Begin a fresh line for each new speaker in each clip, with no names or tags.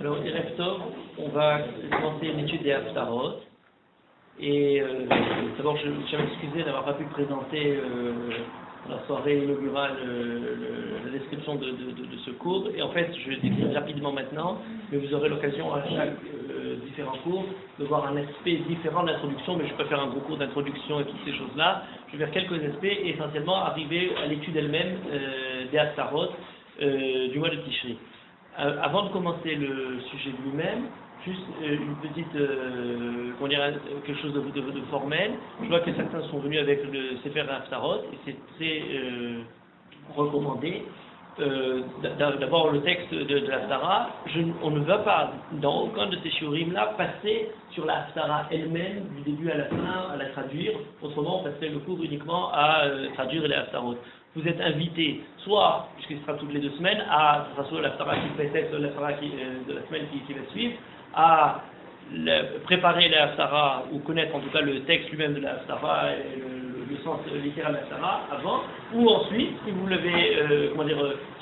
Alors, Erev Tov, on va commencer une étude des Haftarot. Et d'abord, je tiens à m'excuser d'avoir pas pu présenter la soirée inaugurale la description de ce cours. Et en fait, je vais décrire rapidement maintenant, mais vous aurez l'occasion à chaque différents cours de voir un aspect différent de l'introduction, mais je peux faire un gros cours d'introduction et toutes ces choses-là. Je vais faire quelques aspects et essentiellement arriver à l'étude elle-même des Haftarot du mois de Tishri. Avant de commencer le sujet lui-même, juste une petite, quelque chose de formel. Je vois que certains sont venus avec le Sefer Haftarot et c'est très recommandé. D'abord le texte de l'Haftara, on ne va pas dans aucun de ces shiurim là passer sur la Haftara elle-même du début à la fin à la traduire. Autrement, on passerait le cours uniquement à traduire les Haftarot. Vous êtes invité, soit, puisqu'il sera toutes les 2 semaines, à ce sera soit l'Haftara qui précède, soit l'Haftara de la semaine qui va suivre, à préparer la Haftara ou connaître en tout cas le texte lui-même de la Haftara et le sens littéral de la Haftara avant, ou ensuite, si vous l'avez,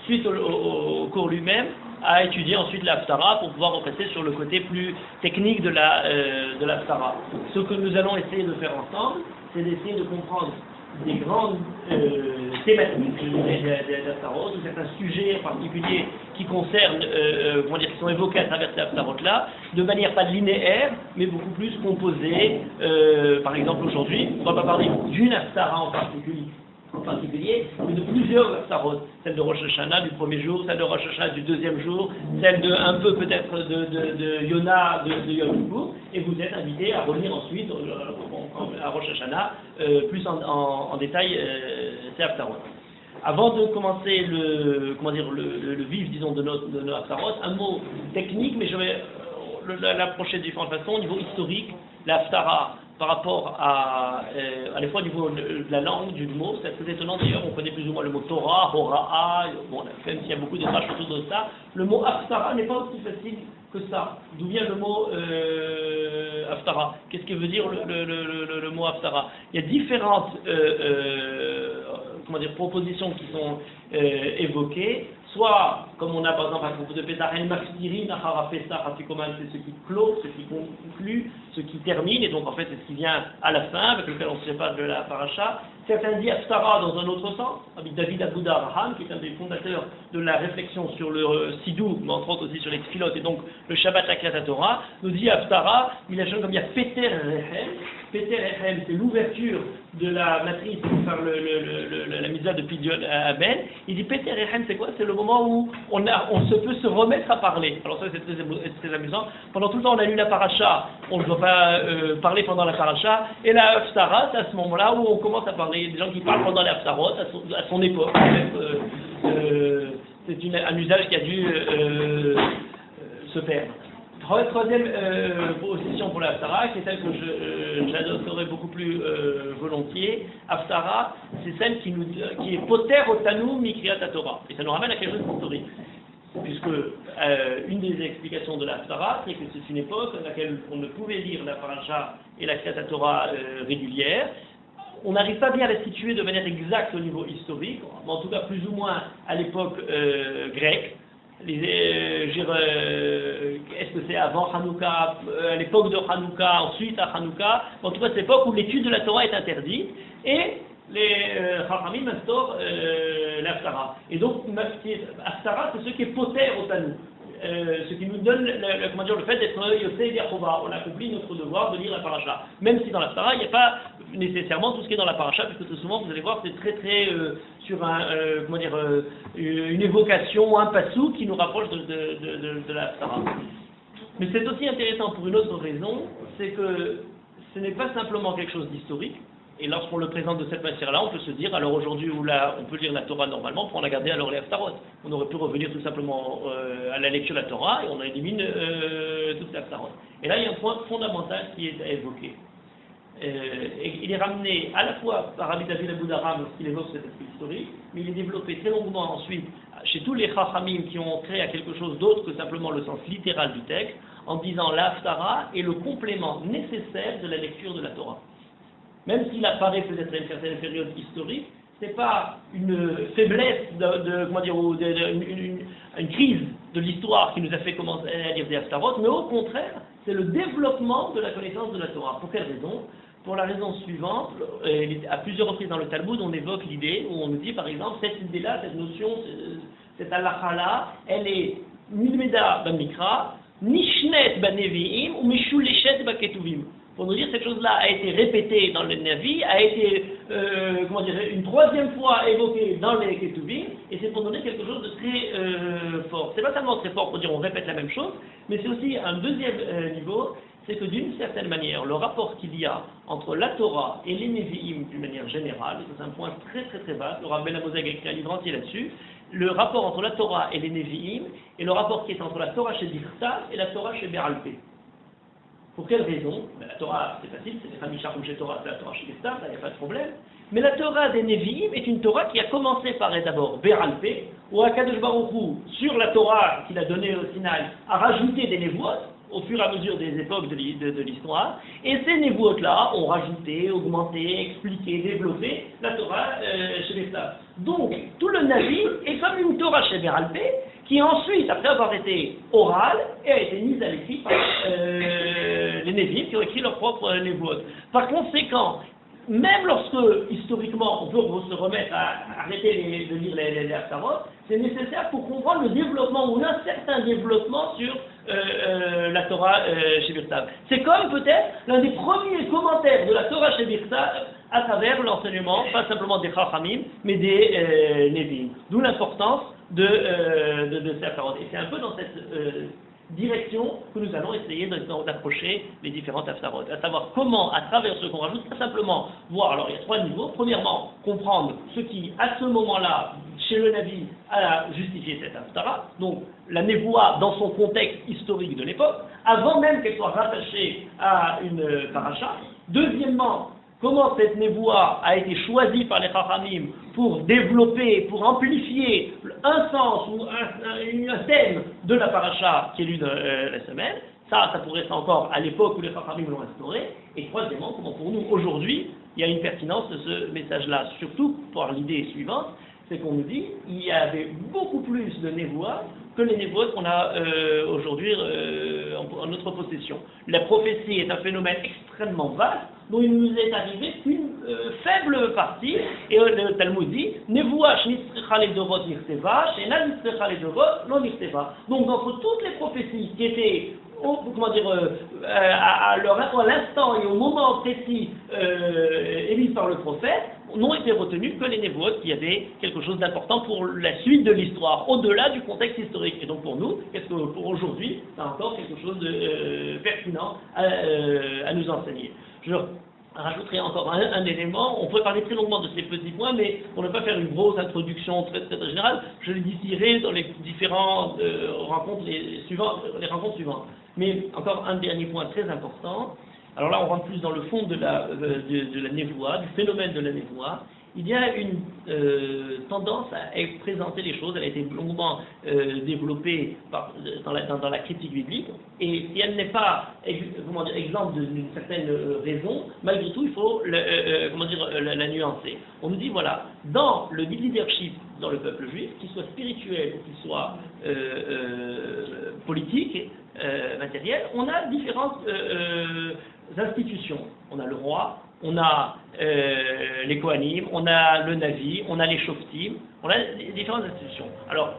suite au cours lui-même, à étudier ensuite la Haftara pour pouvoir repasser sur le côté plus technique de la Haftara. Ce que nous allons essayer de faire ensemble, c'est d'essayer de comprendre des grandes thématiques des Haftarot, ou certains sujets en particulier qui concernent, qui sont évoqués à travers ces Haftarot-là, de manière pas linéaire, mais beaucoup plus composée. Par exemple, aujourd'hui, on ne va pas parler d'une Haftara en particulier, mais de plusieurs Haftarot. Celle de Rosh Hashanah du premier jour, celle de Rosh Hashanah du deuxième jour, celle de un peu peut-être de Yonah de Yom Kippur, et vous êtes invité à revenir ensuite à Rosh Hashanah plus en détail ces Haftarot. Avant de commencer le vif, disons, de nos Haftarot, un mot technique, mais je vais l'approcher de différentes façons. Au niveau historique, la Haftara, par rapport à la fois au niveau de la langue, du mot, c'est assez étonnant d'ailleurs, on connaît plus ou moins le mot Torah, Hora'a, bon, même s'il y a beaucoup de phrases autour de ça, le mot Haftara n'est pas aussi facile que ça. D'où vient le mot Haftara? Qu'est-ce que veut dire le mot Haftara? Il y a différentes propositions qui sont évoquées. Soit, comme on a par exemple à propos de Pesach, El Maftirin, Achara Pesach, Afikoman, c'est ce qui clôt, ce qui conclut, ce qui termine, et donc en fait c'est ce qui vient à la fin, avec lequel on se sépare de la paracha. Certains disent Haftara dans un autre sens, avec David Abuda Abraham, qui est un des fondateurs de la réflexion sur le Sidou, mais entre autres aussi sur les Tfilot, et donc le Shabbat la Kriyat Torah, nous dit Haftara, il a changé comme il y a Peter Rechem. Peter Rechem, c'est l'ouverture de la matrice par la mitzvah de Pidyon à Ben. Il dit Peter Rechem, c'est quoi? C'est le moment où on se peut se remettre à parler. Alors ça c'est très amusant. Pendant tout le temps on a lu la paracha, on ne doit pas parler pendant la paracha, et la Haftara, c'est à ce moment-là où on commence à parler. Il y a des gens qui parlent pendant la Haftarot à son époque. C'est un usage qui a dû se perdre. Troisième position pour la Haftara, c'est celle que j'adopterais beaucoup plus volontiers. Haftara, c'est celle qui est poter otanu mikriyat Torah. Et ça nous ramène à quelque chose d'historique. Puisque une des explications de la Haftara, c'est que c'est une époque dans laquelle on ne pouvait lire la paracha et la Kriyat Torah régulière. On n'arrive pas bien à la situer de manière exacte au niveau historique, mais en tout cas plus ou moins à l'époque grecque. Est-ce que c'est avant Hanouka, à l'époque de Hanouka, ensuite à Hanouka, en tout cas c'est l'époque où l'étude de la Torah est interdite, et les Chachamim instaurent l'Haftara. Et donc, Haftara, c'est ce qui est poter otanu. Ce qui nous donne le fait d'être Yosef Yachova. On accomplit notre devoir de lire la paracha. Même si dans la Haftara, il n'y a pas nécessairement tout ce qui est dans la paracha, puisque tout souvent, vous allez voir, c'est très sur une évocation, un passou qui nous rapproche de la Haftara. Mais c'est aussi intéressant pour une autre raison, c'est que ce n'est pas simplement quelque chose d'historique. Et lorsqu'on le présente de cette manière-là, on peut se dire, alors aujourd'hui où on peut lire la Torah normalement, on a gardé alors les Haftarot. On aurait pu revenir tout simplement à la lecture de la Torah et on élimine toutes les Haftarot. Et là, il y a un point fondamental qui est à évoquer. Et il est ramené à la fois par Rabbi David Abuda Abraham lorsqu'il évoque cet aspect historique, mais il est développé très longuement ensuite chez tous les Chachamim qui ont créé à quelque chose d'autre que simplement le sens littéral du texte, en disant la Haftara est le complément nécessaire de la lecture de la Torah. Même s'il apparaît peut-être à une certaine période historique, c'est pas une faiblesse comment dire, ou une crise de l'histoire qui nous a fait commencer à lire des Haftarot, mais au contraire, c'est le développement de la connaissance de la Torah. Pour quelle raison? Pour la raison suivante, à plusieurs reprises dans le Talmud, on évoque l'idée, où on nous dit par exemple, cette idée-là, cette notion, cette halakha-là, elle est nidmeda b'mikra, nishnet b'nevi'im, ou mishuleshet b'ketuvim. Pour nous dire, cette chose-là a été répétée dans le Navi, a été, comment dire, une troisième fois évoquée dans les Ketuvim, et c'est pour donner quelque chose de très fort. C'est pas seulement très fort pour dire on répète la même chose, mais c'est aussi un deuxième niveau, c'est que d'une certaine manière, le rapport qu'il y a entre la Torah et les Nevi'im d'une manière générale, et c'est un point très très très vaste, le Rav Ben Amozeg a écrit un livre entier là-dessus, le rapport entre la Torah et les Nevi'im, et le rapport qui est entre la Torah chez Dichtav et la Torah chez Be'alpeh. Pour quelle raison? La Torah, c'est facile, c'est les Hamisha chez Torah, c'est la Torah chez Dichtav, là il n'y a pas de problème. Mais la Torah des Nevi'im est une Torah qui a commencé par être d'abord Be'alpeh, où Akadosh Baruch Hu, sur la Torah qu'il a donnée au Sinaï, a rajouté des Nevuot, au fur et à mesure des époques de l'histoire, et ces Nevuot-là ont rajouté, augmenté, expliqué, développé la Torah chez Dichtav. Donc, tout le Navi est comme une Torah chez Be'alpeh, qui ensuite, après avoir été orale, a été mise à l'écrit par les Nevi'im qui ont écrit leur propre Nevuot. Par conséquent, même lorsque, historiquement, on peut se remettre à arrêter de lire les Haftarot, c'est nécessaire pour comprendre le développement, ou un certain développement sur la Torah chez Dichtav. C'est comme peut-être l'un des premiers commentaires de la Torah chez Dichtav à travers l'enseignement, pas simplement des Chachamim, mais des Nevi'im. D'où l'importance de ces Haftarot. Et c'est un peu dans cette direction que nous allons essayer d'approcher les différentes Haftarot, à savoir comment, à travers ce qu'on rajoute, pas simplement voir, alors il y a trois niveaux. Premièrement, comprendre ce qui, à ce moment-là, chez le Navi, a justifié cette Haftara, donc la Névoie dans son contexte historique de l'époque, avant même qu'elle soit rattachée à une paracha. Deuxièmement, comment cette névoie a été choisie par les Chachamim pour développer, pour amplifier un sens ou un thème de la paracha qui est lu de la semaine. Ça pourrait être encore à l'époque où les Chachamim l'ont instauré. Et troisièmement, comment pour nous, aujourd'hui, il y a une pertinence de ce message-là, surtout par l'idée suivante, c'est qu'on nous dit qu'il y avait beaucoup plus de névoies que les névoies qu'on a aujourd'hui en notre possession. La prophétie est un phénomène extrêmement vaste, dont il nous est arrivé qu'une faible partie, et le Talmud dit, névoie shnitzrecha ledorot nirteva, shena nirtrecha ledorot non nirteva. Donc d'entre toutes les prophéties qui étaient à l'instant et au moment précis émis par le prophète, n'ont été retenus que les névoies qui avaient quelque chose d'important pour la suite de l'histoire, au-delà du contexte historique. Et donc pour nous, qu'est-ce que pour aujourd'hui, c'est encore quelque chose de pertinent à nous enseigner. Je rajouterai encore un élément. On pourrait parler très longuement de ces petits points, mais pour ne pas faire une grosse introduction très, très, très générale, je les dirai dans les différentes rencontres suivantes. Mais encore un dernier point très important. Alors là, on rentre plus dans le fond de la névoie, du phénomène de la névoie. Il y a une tendance à présenter les choses, elle a été longuement développée dans la critique biblique, et si elle n'est pas exemple d'une certaine raison, malgré tout, il faut la nuancer. On nous dit, voilà, dans le leadership dans le peuple juif, qu'il soit spirituel ou qu'il soit politique, matériel, on a différentes institutions. On a le roi, on a les Kohanim, on a le Navi, on a les Shoftim, on a différentes institutions. Alors,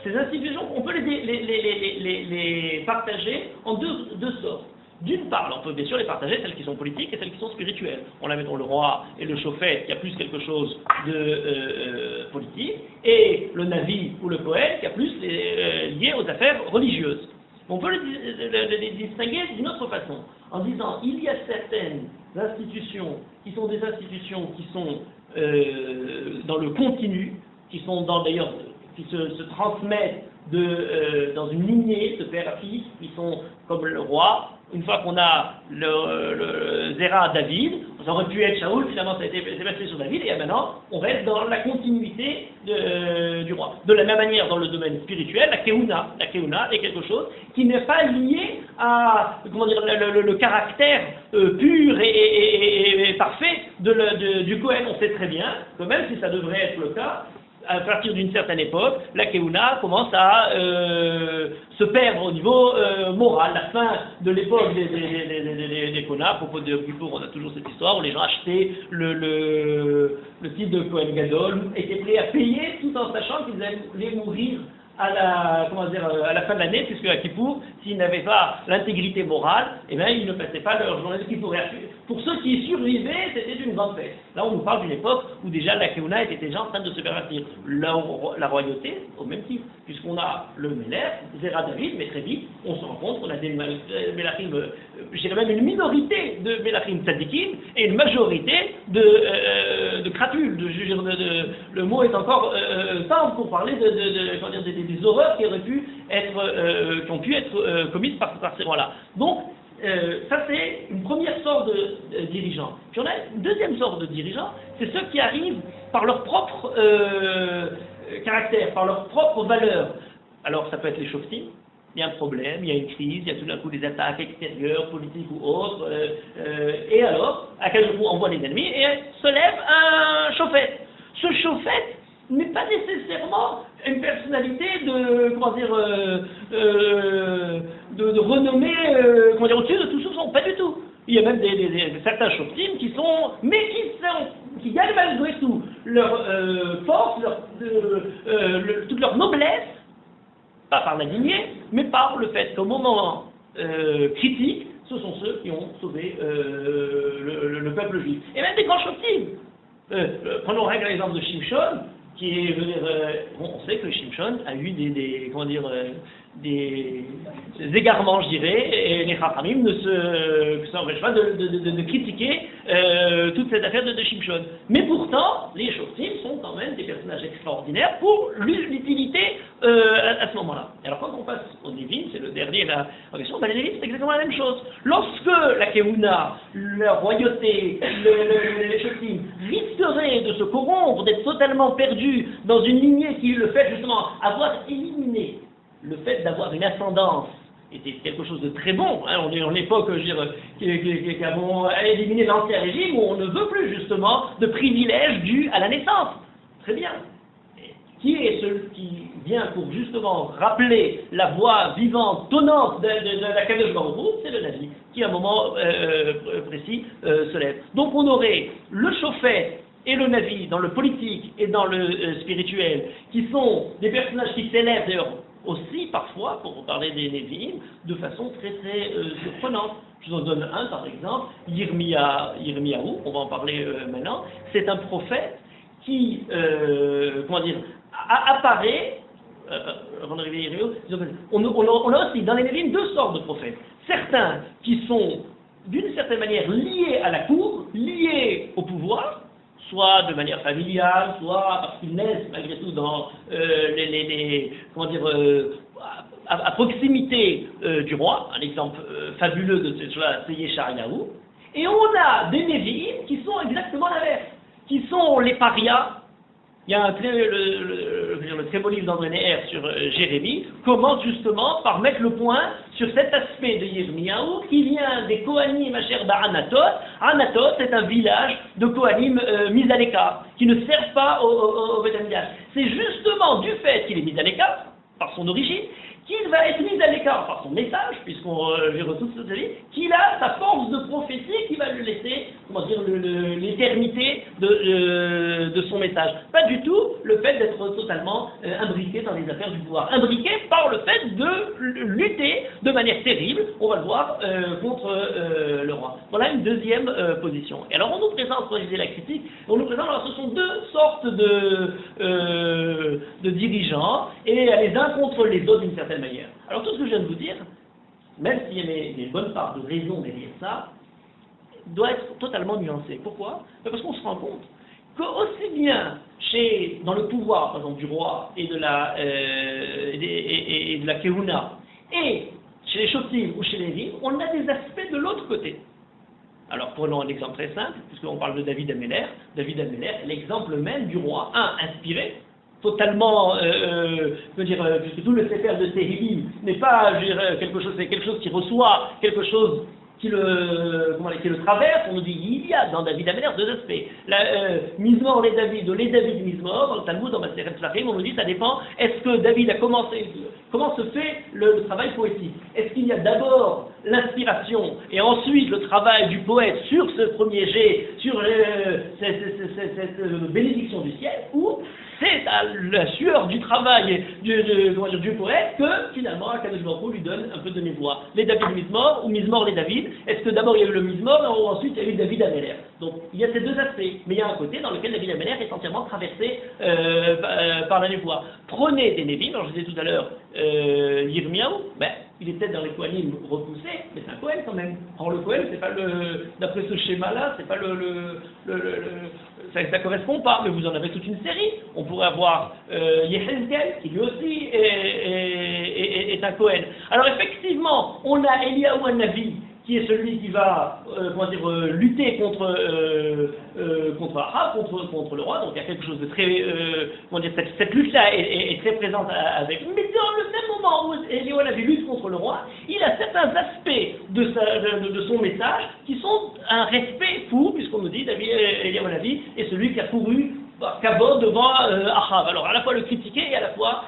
ces institutions, on peut les partager en deux sortes. D'une part, on peut bien sûr les partager, celles qui sont politiques et celles qui sont spirituelles. On a, mettons, le roi et le Shofet, qui a plus quelque chose de politique, et le Navi ou le Kohen, qui a plus lié aux affaires religieuses. On peut les distinguer d'une autre façon, en disant il y a certaines institutions qui sont des institutions qui sont dans le continu, qui sont d'ailleurs qui se transmettent dans une lignée de père à fils, qui sont comme le roi, une fois qu'on a le Zera David, ça aurait pu être Shaoul, finalement ça a été passé sur David, et maintenant on reste dans la continuité du roi. De la même manière, dans le domaine spirituel, la Keuna est quelque chose qui n'est pas lié à, comment dire, le caractère pur et parfait du Kohen. On sait très bien que même si ça devrait être le cas, à partir d'une certaine époque, la Keuna commence à se perdre au niveau moral. La fin de l'époque des Konas, à propos de Kippour, on a toujours cette histoire où les gens achetaient le titre de Kohen Gadol, étaient prêts à payer tout en sachant qu'ils allaient mourir à la fin de l'année, puisque à Kippour, s'ils n'avaient pas l'intégrité morale, eh bien, ils ne passaient pas leur journée de Kippour. Pour ceux qui survivaient, c'était une grande fête. Là, on nous parle d'une époque où déjà la Keuna était déjà en train de se pervertir. La royauté, au même titre, puisqu'on a le Melech, Zera David, mais très vite, on se rend compte qu'on a des Melachim, je dirais même une minorité de Melachim Tzadikim et une majorité de crapules. Le mot est encore simple pour parler des horreurs qui auraient pu être, qui ont pu être commises par ces rois-là. Donc, ça c'est une première sorte de dirigeants. Puis on a une deuxième sorte de dirigeants, c'est ceux qui arrivent par leur propre caractère, par leur propre valeur. Alors ça peut être les shoftim, il y a un problème, il y a une crise, il y a tout d'un coup des attaques extérieures, politiques ou autres, et alors, à quel jour on envoie les ennemis, et se lève un chauffette. Ce chauffette n'est pas nécessairement une personnalité de, comment dire, de renommée, comment dire, au-dessus de tout soupçon, pas du tout. Il y a même certains shoftim qui sont, mais qui gagnent malgré tout leur force, toute leur noblesse, pas par la lignée, mais par le fait qu'au moment critique, ce sont ceux qui ont sauvé le peuple juif. Et même des grands shoftim. Prenons l'exemple de Shimshon, qui est, je veux dire, on sait que Shimshon a eu des égarements, je dirais, et les Chachamim ne s'empêchent pas de critiquer toute cette affaire de Shimshon. Mais pourtant, les shoftim sont quand même des personnages extraordinaires pour l'utilité à ce moment-là. Et alors quand on passe aux Névim, c'est le dernier en question, les Névim c'est exactement la même chose. Lorsque la Keuna, la royauté, les shoftim risqueraient de se corrompre, d'être totalement perdus dans une lignée qui, le fait justement avoir éliminé le fait d'avoir une ascendance était quelque chose de très bon. Hein. On est en époque, je veux dire, qui avons éliminé l'ancien régime où on ne veut plus justement de privilèges dus à la naissance. Très bien. Et qui est celui qui vient pour justement rappeler la voix vivante, tonnante de la Kadosh Baruch Hu? C'est le Navi, qui à un moment précis se lève. Donc on aurait le Shofet et le Navi dans le politique et dans le spirituel, qui sont des personnages qui s'élèvent d'ailleurs aussi parfois, pour parler des Névi'im, de façon très très surprenante. Je vous en donne un par exemple, Yirmiyahu, on va en parler maintenant. C'est un prophète qui, apparaît, avant d'arriver à Yirmiyahu, on a aussi dans les Névi'im deux sortes de prophètes. Certains qui sont d'une certaine manière liés à la cour, liés au pouvoir, soit de manière familiale, soit parce qu'ils naissent malgré tout dans à proximité du roi. Un exemple fabuleux de ce choix, c'est Yeshayahu. Et on a des Névi'im qui sont exactement l'inverse, qui sont les parias. Il y a le très beau livre d'André Neher sur Jérémie, commence justement par mettre le point sur cet aspect de Yirmiyahu qui vient des Kohanim Asher Ba'anatot. Anatot, c'est un village de Kohanim mis à l'écart, qui ne servent pas au Beth Amikdash. C'est justement du fait qu'il est mis à l'écart, par son origine, qu'il va être mis à l'écart par son message, puisqu'on verra toute sa vie, qu'il a sa force de prophétie qui va lui laisser, comment dire, l'éternité de son message. Pas du tout le fait d'être totalement imbriqué dans les affaires du pouvoir. Imbriqué par le fait de lutter de manière terrible, on va le voir, contre le roi. Voilà une deuxième position. Et alors on nous présente, pour réaliser la critique, on nous présente, alors ce sont deux sortes de dirigeants, et les uns contre les autres d'une certaine manière. Alors tout ce que je viens de vous dire, même s'il y a des bonnes parts de raison derrière ça, doit être totalement nuancé. Pourquoi? Parce qu'on se rend compte qu'aussi bien dans le pouvoir, par exemple, du roi et de la Keuna, et chez les Shotim ou chez les Lévim, on a des aspects de l'autre côté. Alors prenons un exemple très simple, puisqu'on parle de David Améler. David Améler, l'exemple même du roi, inspiré, totalement, puisque tout le Sefer de Tehillim n'est pas quelque chose, c'est quelque chose qui reçoit, quelque chose qui le traverse. On nous dit il y a dans David Améler deux aspects. Mizmor les David ou les David Mizmor, dans le Talmud, dans Maseret Shachim, on nous dit ça dépend, est-ce que David a commencé, comment se fait le travail poétique? Est-ce qu'il y a d'abord l'inspiration et ensuite le travail du poète sur ce premier jet, sur cette bénédiction du ciel, ou c'est à la sueur du travail du poète que finalement Akadosh Baruch Hu lui donne un peu de mémoire. Les David Mizmor ou Mizmor les David, est-ce que d'abord il y a eu le Mizmor ou ensuite il y a eu David Améler? Donc il y a ces deux aspects, mais il y a un côté dans lequel David Améler est entièrement traversé par la névoie. Prenez des Névim, alors je disais tout à l'heure Yirmiyahu, il est peut-être dans les Kohanim repoussé, mais c'est un Kohen quand même. Or le Kohen, c'est pas d'après ce schéma-là, c'est pas ça correspond pas, mais vous en avez toute une série. On pourrait avoir Yehezkel, qui lui aussi est un Kohen. Alors effectivement, on a Eliyahu Hanavi, qui est celui qui va lutter contre Ahab, contre le roi. Donc il y a quelque chose de très, cette lutte-là est très présente avec lui. Mais dans le même moment où Eliyahu Hanavi lutte contre le roi, il a certains aspects de son message qui sont un respect pour, puisqu'on nous dit Eliyahu Hanavi est celui qui a couru Kavod devant Ahab. Alors à la fois le critiquer et à la fois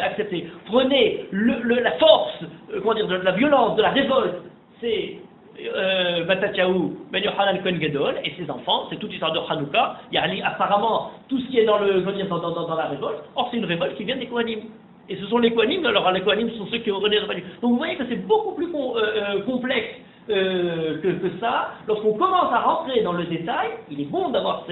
accepter. Prenez la force, de la violence, de la révolte. C'est Matatyahu Ben Yochanan Kohen Gadol et ses enfants, c'est toute l'histoire de Hanouka. Il y a apparemment tout ce qui est dans la révolte. Or c'est une révolte qui vient des Kohanim. Et ce sont les Kohanim, alors les Kohanim sont ceux qui ont rené. Donc vous voyez que c'est beaucoup plus complexe que ça. Lorsqu'on commence à rentrer dans le détail, il est bon d'avoir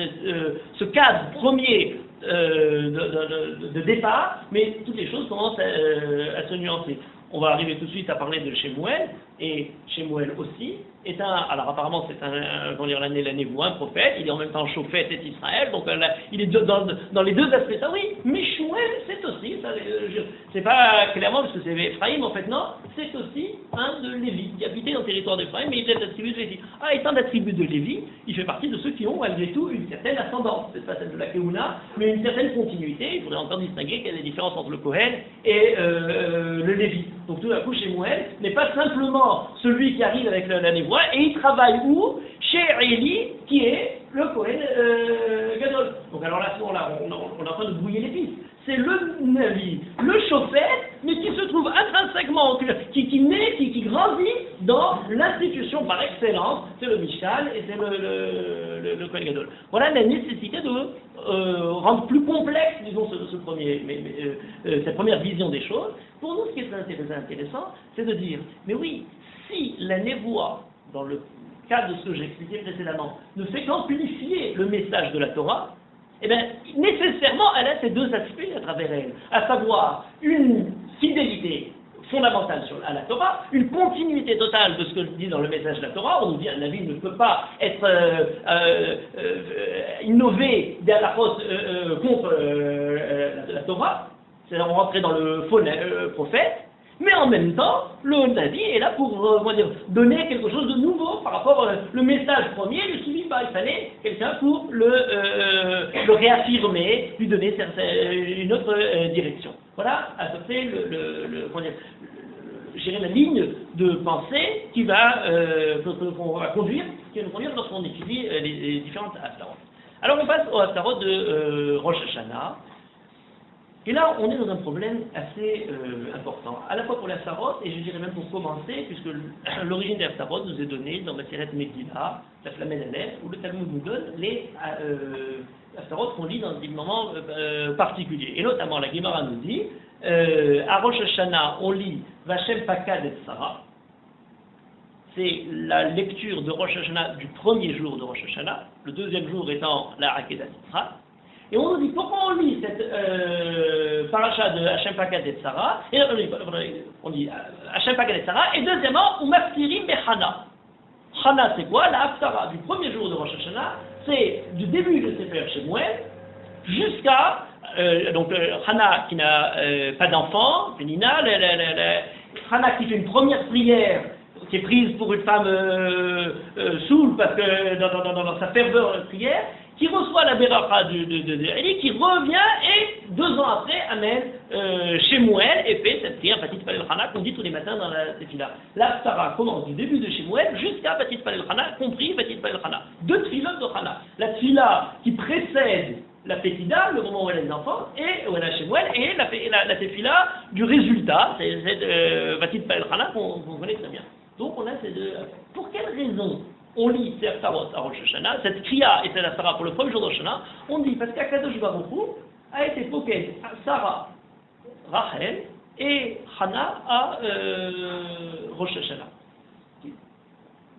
ce cadre premier de départ, mais toutes les choses commencent à se nuancer. On va arriver tout de suite à parler de Shemuel, et Shemuel aussi alors apparemment c'est la névoie, un prophète, il est en même temps Shofet et Israël, donc il est dans les deux aspects, ça oui, mais Shemuel c'est aussi, c'est pas clairement parce que c'est Ephraïm en fait, non, c'est aussi un de Lévi, qui habitait dans le territoire d'Ephraïm, mais il était d'attribut de Lévi. Étant d'attribut de Lévi, il fait partie de ceux qui ont malgré tout une certaine ascendance, c'est pas celle de la Keuna, mais une certaine continuité. Il faudrait encore distinguer quelle est la différence entre le Kohen et le Lévi. Donc tout d'un coup, Shemuel n'est pas simplement celui qui arrive avec la névoie, et il travaille où? Chez Eli, qui est le Kohen Gadol. Donc alors là, à ce moment-là, on est en train de brouiller les pistes. C'est le Navi, le Shofet, mais qui se trouve intrinsèquement, qui grandit dans l'institution par excellence, c'est le Mishkan et c'est le Kohen Gadol. Voilà la nécessité de rendre plus complexe, disons, cette première vision des choses. Pour nous, ce qui est très intéressant, c'est de dire, mais oui, si la névoie, dans le cadre de ce que j'ai expliqué précédemment, ne fait qu'amplifier le message de la Torah, eh bien, nécessairement, elle a ces deux aspects à travers elle, à savoir une fidélité fondamentale à la Torah, une continuité totale de ce que dit dans le message de la Torah. On nous dit un avis ne peut pas être innové contre la Torah, c'est-à-dire on rentrait dans le faux prophète. Mais en même temps, le Navi est là pour donner quelque chose de nouveau par rapport le message premier ne suffit pas. Il fallait quelqu'un pour le réaffirmer, lui donner une autre direction. Voilà à peu près la ligne de pensée qu'on va conduire lorsqu'on étudie les différentes Haftarot. Alors on passe au Haftarot de Rosh Hashanah. Et là, on est dans un problème assez important, à la fois pour les Haftarot, et je dirais même pour commencer, puisque l'origine des Haftarot nous est donnée dans Maseret Megillah, la Flammède Aleph, où le Talmud nous donne les Haftarot qu'on lit dans des moments particuliers. Et notamment, la Gemara nous dit, à Rosh Hashanah, on lit Vachem Pakad et Sarah. C'est la lecture de Rosh Hashanah du premier jour de Rosh Hashanah, le deuxième jour étant la Akedat Yisra. Et on nous dit pourquoi on lit cette paracha de Hashem Pakad et Sarah, et on dit Hashem Pakad et Sarah, et deuxièmement, Umaftirim Bechana. Chana, c'est quoi? La Haftara du premier jour de Rosh Hashanah, c'est du début de Sefer Shemuel jusqu'à Chana qui n'a pas d'enfant, Pénina, Hana qui fait une première prière, qui est prise pour une femme saoule, parce que dans sa ferveur de prière, qui reçoit la beracha de Eli, qui revient et 2 ans après amène chez Mouel et fait cette prière Vatit Palel Chana qu'on dit tous les matins dans la tefila. La Ftara commence du début de chez Mouel jusqu'à Vatit Palel Chana, compris Vatit Palel Chana. 2 tefilot de Chana. La tefila qui précède la Pétida, le moment où elle a les enfants, et où elle a chez Mouel, et la tefila du résultat, c'est Vatit Palel Chana qu'on connaît très bien. Donc on a ces 2. Pour quelle raison on lit ces Haftarot à Rosh Hashanah, cette Kriya et cette Haftara pour le premier jour de Rosh Hashanah, on dit parce qu'Akadosh Baruch Hu a été poqué Sarah, Rachel et Hana à Rosh Hashanah.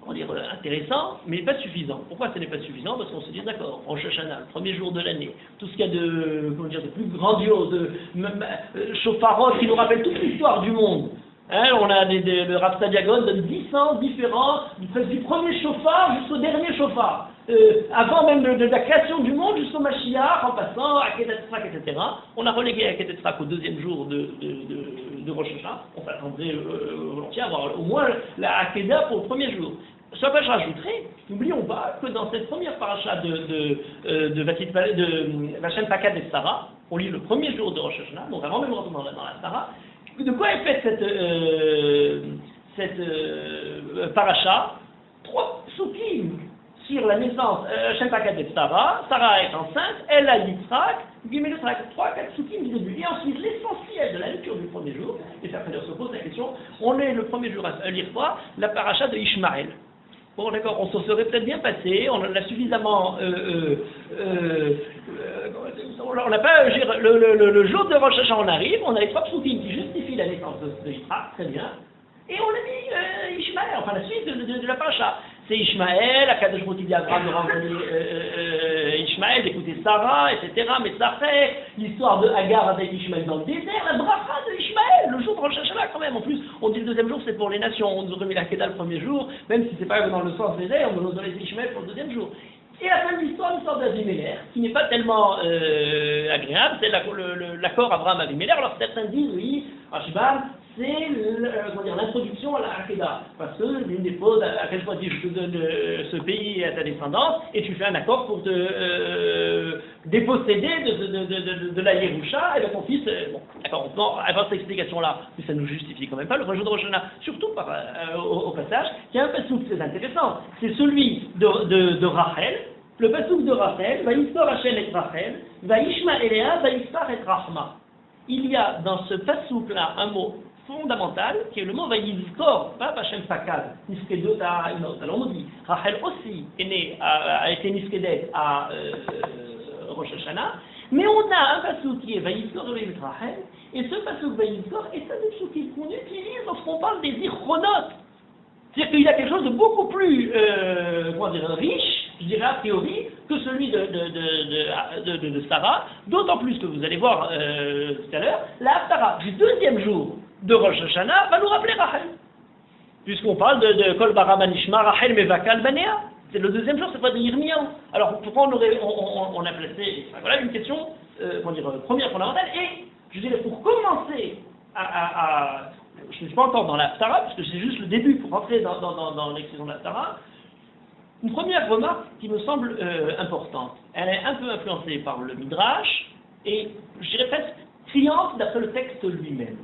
On va dire intéressant, mais pas suffisant. Pourquoi ce n'est pas suffisant? Parce qu'on se dit d'accord, Rosh Hashanah, le premier jour de l'année, tout ce qu'il y a de plus grandiose, de Shofarot qui nous rappelle toute l'histoire du monde. On a le Rav Sadiagon donne 10 ans différents, du premier chauffard jusqu'au dernier chauffard. Avant même de la création du monde jusqu'au Mashiach, en passant à Ketetzrak, etc. On a relégué à Ketetzrak au 2e jour de Rosh Hashanah. On s'attendrait volontiers à avoir au moins la Hakeda pour le premier jour. Soit je rajouterai, n'oublions pas que dans cette première paracha de Vachem Pakad et Sarah, on lit le premier jour de Rosh Hashanah, donc avant même rentrer dans la Sarah. De quoi est faite cette paracha? 3 psukim sur la naissance, Shem Pakat et Sarah est enceinte, elle a Yitzhak, Gimel Yitzhak, 3-4 psukim du début. Et ensuite, l'essentiel de la lecture du premier jour, et ça se pose la question, on est le premier jour à lire quoi? La paracha de Ishmaël. Bon, d'accord, on s'en serait peut-être bien passé, on l'a suffisamment. On n'a pas. Le jour de Rosh Hashanah, on arrive, on a les 3 psukim qui justifient la naissance de Yitzhak, très bien. Et on a dit Ishmaël, enfin la suite de la paracha. C'est Ishmaël, Akadosh Baruch Hu dit à Abraham de renvoyer Ishmaël, d'écouter Sarah, etc. Mais ça fait l'histoire de Hagar avec Ishmaël dans le désert, la bracha de Ishmaël, le jour de Rosh Hashanah quand même. En plus, on dit le 2e jour, c'est pour les nations. On nous aurait mis la Kedah le premier jour, même si c'est pas dans le sens des airs, on nous aurait laissé Ishmaël pour le 2e jour. Et la fin de l'histoire d'Avimelech, qui n'est pas tellement agréable, c'est l'accord Abraham-Avimelech. Alors certains disent, oui, Rashbam, c'est l'introduction à la Hakeda. Parce que l'une des choses, à quelle fois dit je te donne ce pays à ta descendance, et tu fais un accord pour te déposséder de la Yerusha, et de ton fils. Bon, d'accord, on peut avoir cette explication-là, mais ça ne nous justifie quand même pas le jour de Rosh Hashanah, surtout au passage, qu'il y a un passouk très intéressant, c'est celui de Rachel. Le passouk de Rachel, va Yistor Hashem et Rachel, va Ishma Elea, va Yispar et Rahma. Il y a dans ce passouk-là un mot fondamental qui est le mot Vayizkor, pas Hashem Fakad, Niskedot à Imot. Alors on dit, Rachel aussi a été Niskedet à Rosh Hashanah, mais on a un passouk qui est Vayizkor et Rachel, et ce passouk Vayizkor est un des psukim qu'on utilise lorsqu'on parle des Zichronot. C'est-à-dire qu'il y a quelque chose de beaucoup plus riche, je dirais a priori, que celui de Sarah, d'autant plus que vous allez voir tout à l'heure, la Haftara du 2e jour de Rosh Hashanah va nous rappeler Rachel. Puisqu'on parle de Kol Baramanishma, Rachel Mevakal Banea. C'est le 2e jour, c'est pas de Yirmiyahu. Alors pourquoi on a placé, voilà une question, première fondamentale, et je dirais pour commencer je ne suis pas encore dans la Haftara, parce que c'est juste le début pour rentrer dans l'expression de la Haftara. Une première remarque qui me semble importante. Elle est un peu influencée par le Midrash, et je dirais presque criante d'après le texte lui-même.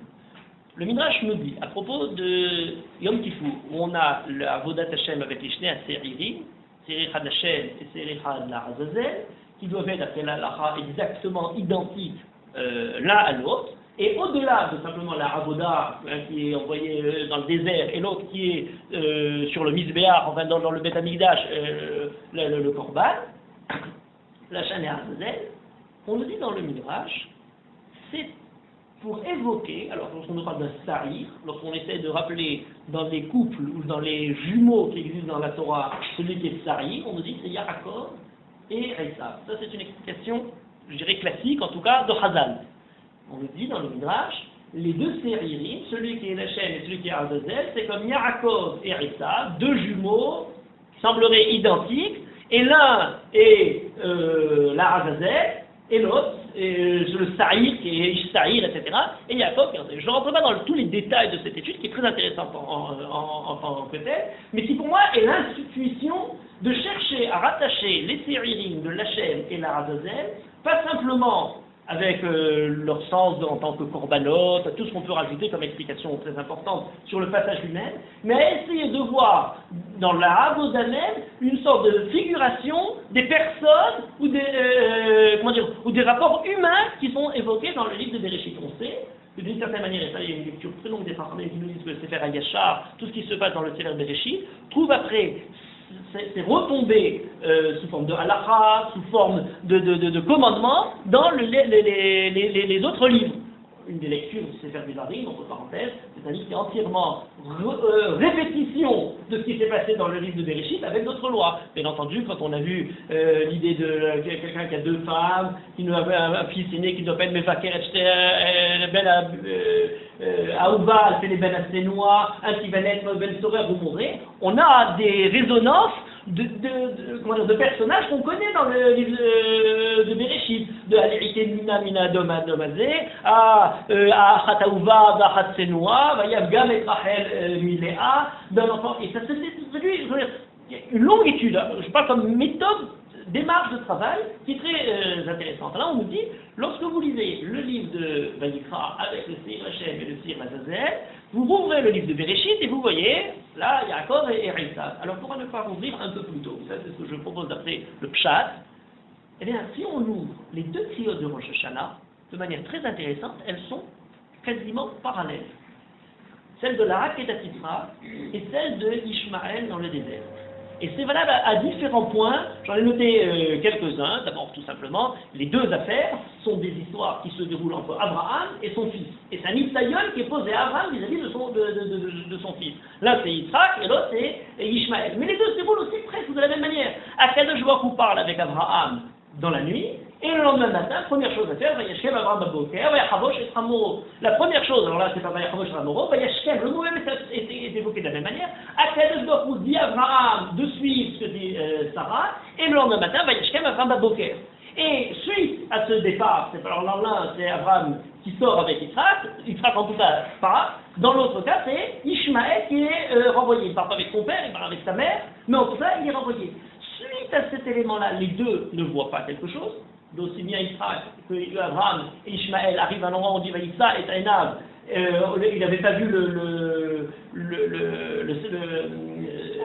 Le Midrash nous dit, à propos de Yom Kippur, où on a le Avodat Hashem avec les Shnei Aseririm, Serichad Hashem et Serichad la Azazel, qui doivent être, d'après la Halacha, exactement identiques l'un à l'autre. Et au-delà de simplement la Avoda qui est envoyée dans le désert et l'autre qui est sur le Mizbeach, enfin dans le Beth Amikdash, le Korban, la Shana Azazel, on nous dit dans le Midrash, c'est pour évoquer, alors lorsqu'on nous parle d'un Sarir, lorsqu'on essaie de rappeler dans les couples ou dans les jumeaux qui existent dans la Torah, celui qui est Sarir, on nous dit que c'est Yaakov et Esav. Ça c'est une explication, je dirais classique, en tout cas, de Chazal. On nous dit dans le Midrash, les 2 Séririm, celui qui est Lachem et celui qui est Azazel, c'est comme Yaakov et Esav, 2 jumeaux qui sembleraient identiques, et l'un est la Azazel, et l'autre
le Saïr, qui est Ish Saïr, etc. Et Yaakov, je ne rentre pas dans tous les détails de cette étude, qui est très intéressante en tant que telle, mais qui pour moi est l'intuition de chercher à rattacher les Séirim de l'Hachem et la Azazel, pas simplement avec leur sens en tant que korbanot, tout ce qu'on peut rajouter comme explication très importante sur le passage lui-même, mais à essayer de voir dans la Avoda même une sorte de figuration des personnes ou des rapports humains qui sont évoqués dans le livre de Bereshit. On sait que d'une certaine manière, et ça il y a une lecture très longue des Chachamim qui nous disent que le Sefer HaYashar, tout ce qui se passe dans le Sefer Bereshit, trouve après c'est retombé sous forme de halakha, sous forme de commandement dans les autres livres. Une des lectures du Sefer Devarim, entre parenthèses, c'est un livre qui est entièrement répétition de ce qui s'est passé dans le livre de Bereshit avec d'autres lois. Bien entendu, quand on a vu l'idée de quelqu'un qui a deux femmes, qui nous avait un fils aîné qui doit pas être Mevaker, Aouba, elle fait les Ben Assénois, un qui va naître Ben Sorer ou mourir, on a des résonances de personnages qu'on connaît dans le livre de Bereshit, de Alérité Mina Mina Doma Domazé, à Achataouva, Achat Senoa, Vayav Gam et Rachel Miléa, d'un enfant. Et ça, c'est une longue étude, je parle comme méthode, démarche de travail qui est très intéressante. Là, on nous dit, lorsque vous lisez le livre de Vayikra avec le Seir Hashem et le Seir Azazel, vous ouvrez le livre de Bereshit et vous voyez, là, Yaakov et Esav. Alors, pourquoi ne pas ouvrir un peu plus tôt? Ça, c'est ce que je propose d'après le Pshat. Eh bien, si on ouvre les deux trios de Rosh Hashanah, de manière très intéressante, elles sont quasiment parallèles. Celle de la Raketat Yisra et celle de Ishmaël dans le désert. Et c'est valable à différents points, j'en ai noté quelques-uns. D'abord, tout simplement, les deux affaires sont des histoires qui se déroulent entre Abraham et son fils. Et c'est un Isaïon qui est posé à Abraham vis-à-vis de son fils. L'un c'est Yitzhak et l'autre c'est Ishmaël. Mais les deux se déroulent aussi presque de la même manière. Akadosh Baruch Hu parle avec Abraham dans la nuit, et le lendemain matin, première chose à faire, Vayashkem Abraham Baboker, Vayachavosh et Tramoro. La première chose, alors là c'est pas Vayachavosh et Tramoro, Vayashkem, le mot même est évoqué de la même manière. Akadosh Baruch Hu dit à Abraham de suivre ce que dit Sarah, et le lendemain matin, Vayashkem Abraham Baboker. Et suite à ce départ, alors dans l'un c'est Abraham qui sort avec Yitzhak en tout cas pas, dans l'autre cas c'est Ishmaël qui est renvoyé. Il ne part pas avec son père, il part avec sa mère, mais en tout cas il est renvoyé. Suite à cet élément-là, les deux ne voient pas quelque chose, d'aussi bien Yitzhak que Abraham et Ishmaël arrivent à un endroit où on dit Vaïssa et Taïnav, il n'avait pas vu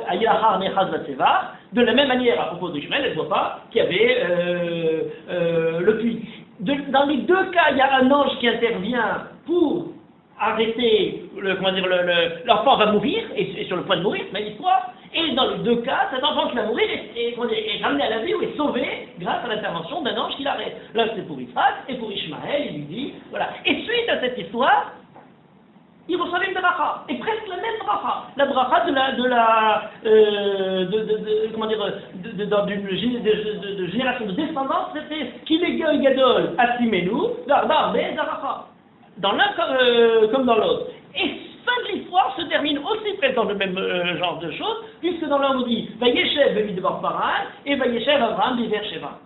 Ayahar Nechaz Vatseva. De la même manière, à propos d'Ishmaël, elle ne voit pas qu'il y avait le puits. Dans les deux cas, il y a un ange qui intervient pour arrêter, l'enfant va mourir, et sur le point de mourir, c'est même histoire. Et dans les deux cas, cet enfant qui va mourir est ramené à la vie ou est sauvé grâce à l'intervention d'un ange qui l'arrête. Là, c'est pour Yitzhak et pour Ishmaël, il lui dit, voilà. Et suite à cette histoire, il reçoit une bracha, et presque la même bracha, la bracha de génération de descendance, c'était qu'il est gadol asimenu, l'arbar bezaracha. Dans l'un comme dans l'autre. Et fin de l'histoire se termine aussi presque dans le même genre de choses, puisque dans l'un on dit Vayeshev Bemidbar Paran et Vayeshev Abraham Biver Sheva.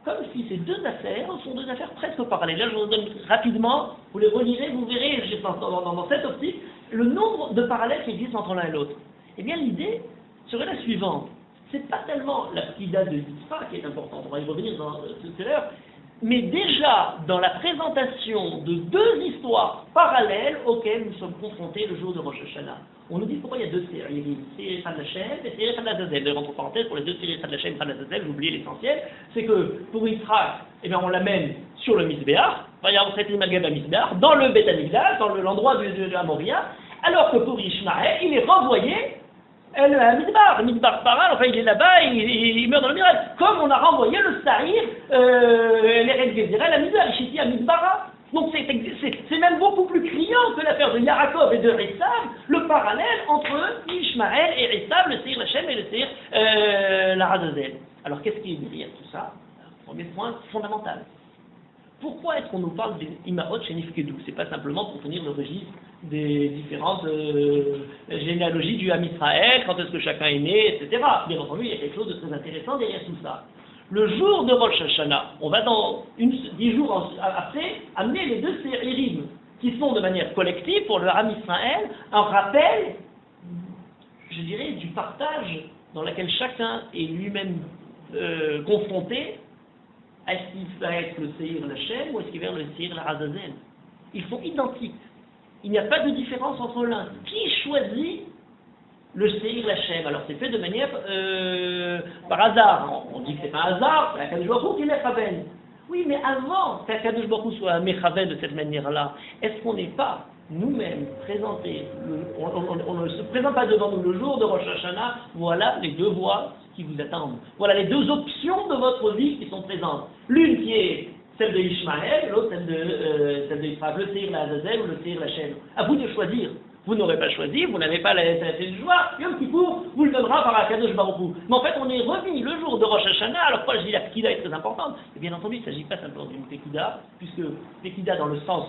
Comme si ces deux affaires sont deux affaires presque parallèles. Là, je vous donne rapidement, vous les relirez, vous verrez dans cette optique le nombre de parallèles qui existent entre l'un et l'autre. Eh bien, l'idée serait la suivante. C'est pas tellement la p'tida de Yitzhak qui est importante, on va y revenir tout à l'heure, mais déjà dans la présentation de deux histoires parallèles auxquelles nous sommes confrontés le jour de Rosh Hashanah. On nous dit pourquoi il y a deux séries. Il y a une série Chad Hashem et série Chad Azazel. D'ailleurs, entre parenthèses, pour les deux séries Chad Hashem et Chad Azazel, j'ai oublié l'essentiel, c'est que pour Yitzhak, eh bien, on l'amène sur le Mizbeach, dans le Beth Amikdash, dans l'endroit de la Moria, alors que pour Ishmaël, il est renvoyé à Midbar Paran, enfin il est là-bas, il meurt dans le miracle. Comme on a renvoyé le Saïr, l'Eretz Gezerel à Midbar, Ishiti à Midbara. Donc c'est même beaucoup plus criant que l'affaire de Yaakov et de Esav, le parallèle entre Ishmaël et Esav, le Seir Hashem et le Seir la Azazel. Alors qu'est-ce qui est derrière tout ça? Premier point fondamental. Pourquoi est-ce qu'on nous parle des Imaot chez Nifkedou? C'est pas simplement pour tenir le registre des différentes généalogies du Ham Israël, quand est-ce que chacun est né, etc. Bien entendu, il y a quelque chose de très intéressant derrière tout ça. Le jour de Rosh Hashanah, on va dans 10 jours après amener les deux séirim qui sont de manière collective pour le Ham Israël un rappel, je dirais, du partage dans lequel chacun est lui-même confronté. Est-ce qu'il va être le Seir Lachem ou est-ce qu'il va être le Seir Azazel? Ils sont identiques. Il n'y a pas de différence entre l'un. Qui choisit le Seir Lachem? Alors c'est fait de manière par hasard. On dit que c'est pas un hasard, c'est Akadosh Baruch Hu qui est Mechaven. Oui, mais avant qu'Akadosh Baruch Hu soit Mechaven de cette manière-là, est-ce qu'on n'est pas nous-mêmes présentés, on ne se présente pas devant nous le jour de Rosh Hashanah, voilà les deux voies qui vous attendent. Voilà les deux options de votre vie qui sont présentes. L'une qui est celle de Ishmaël, l'autre celle de Yitzhak, le Seir Azazel ou le Seir Lachem. À vous de choisir. Vous n'aurez pas choisi, vous n'avez pas la joie, Yom Kippour vous le donnera par Akadosh Baruch Hu. Mais en fait, on est remis le jour de Rosh Hashanah, alors pourquoi je dis la Pekida est très importante? Et bien entendu, il ne s'agit pas simplement d'une Pekida, puisque Pekida dans le sens,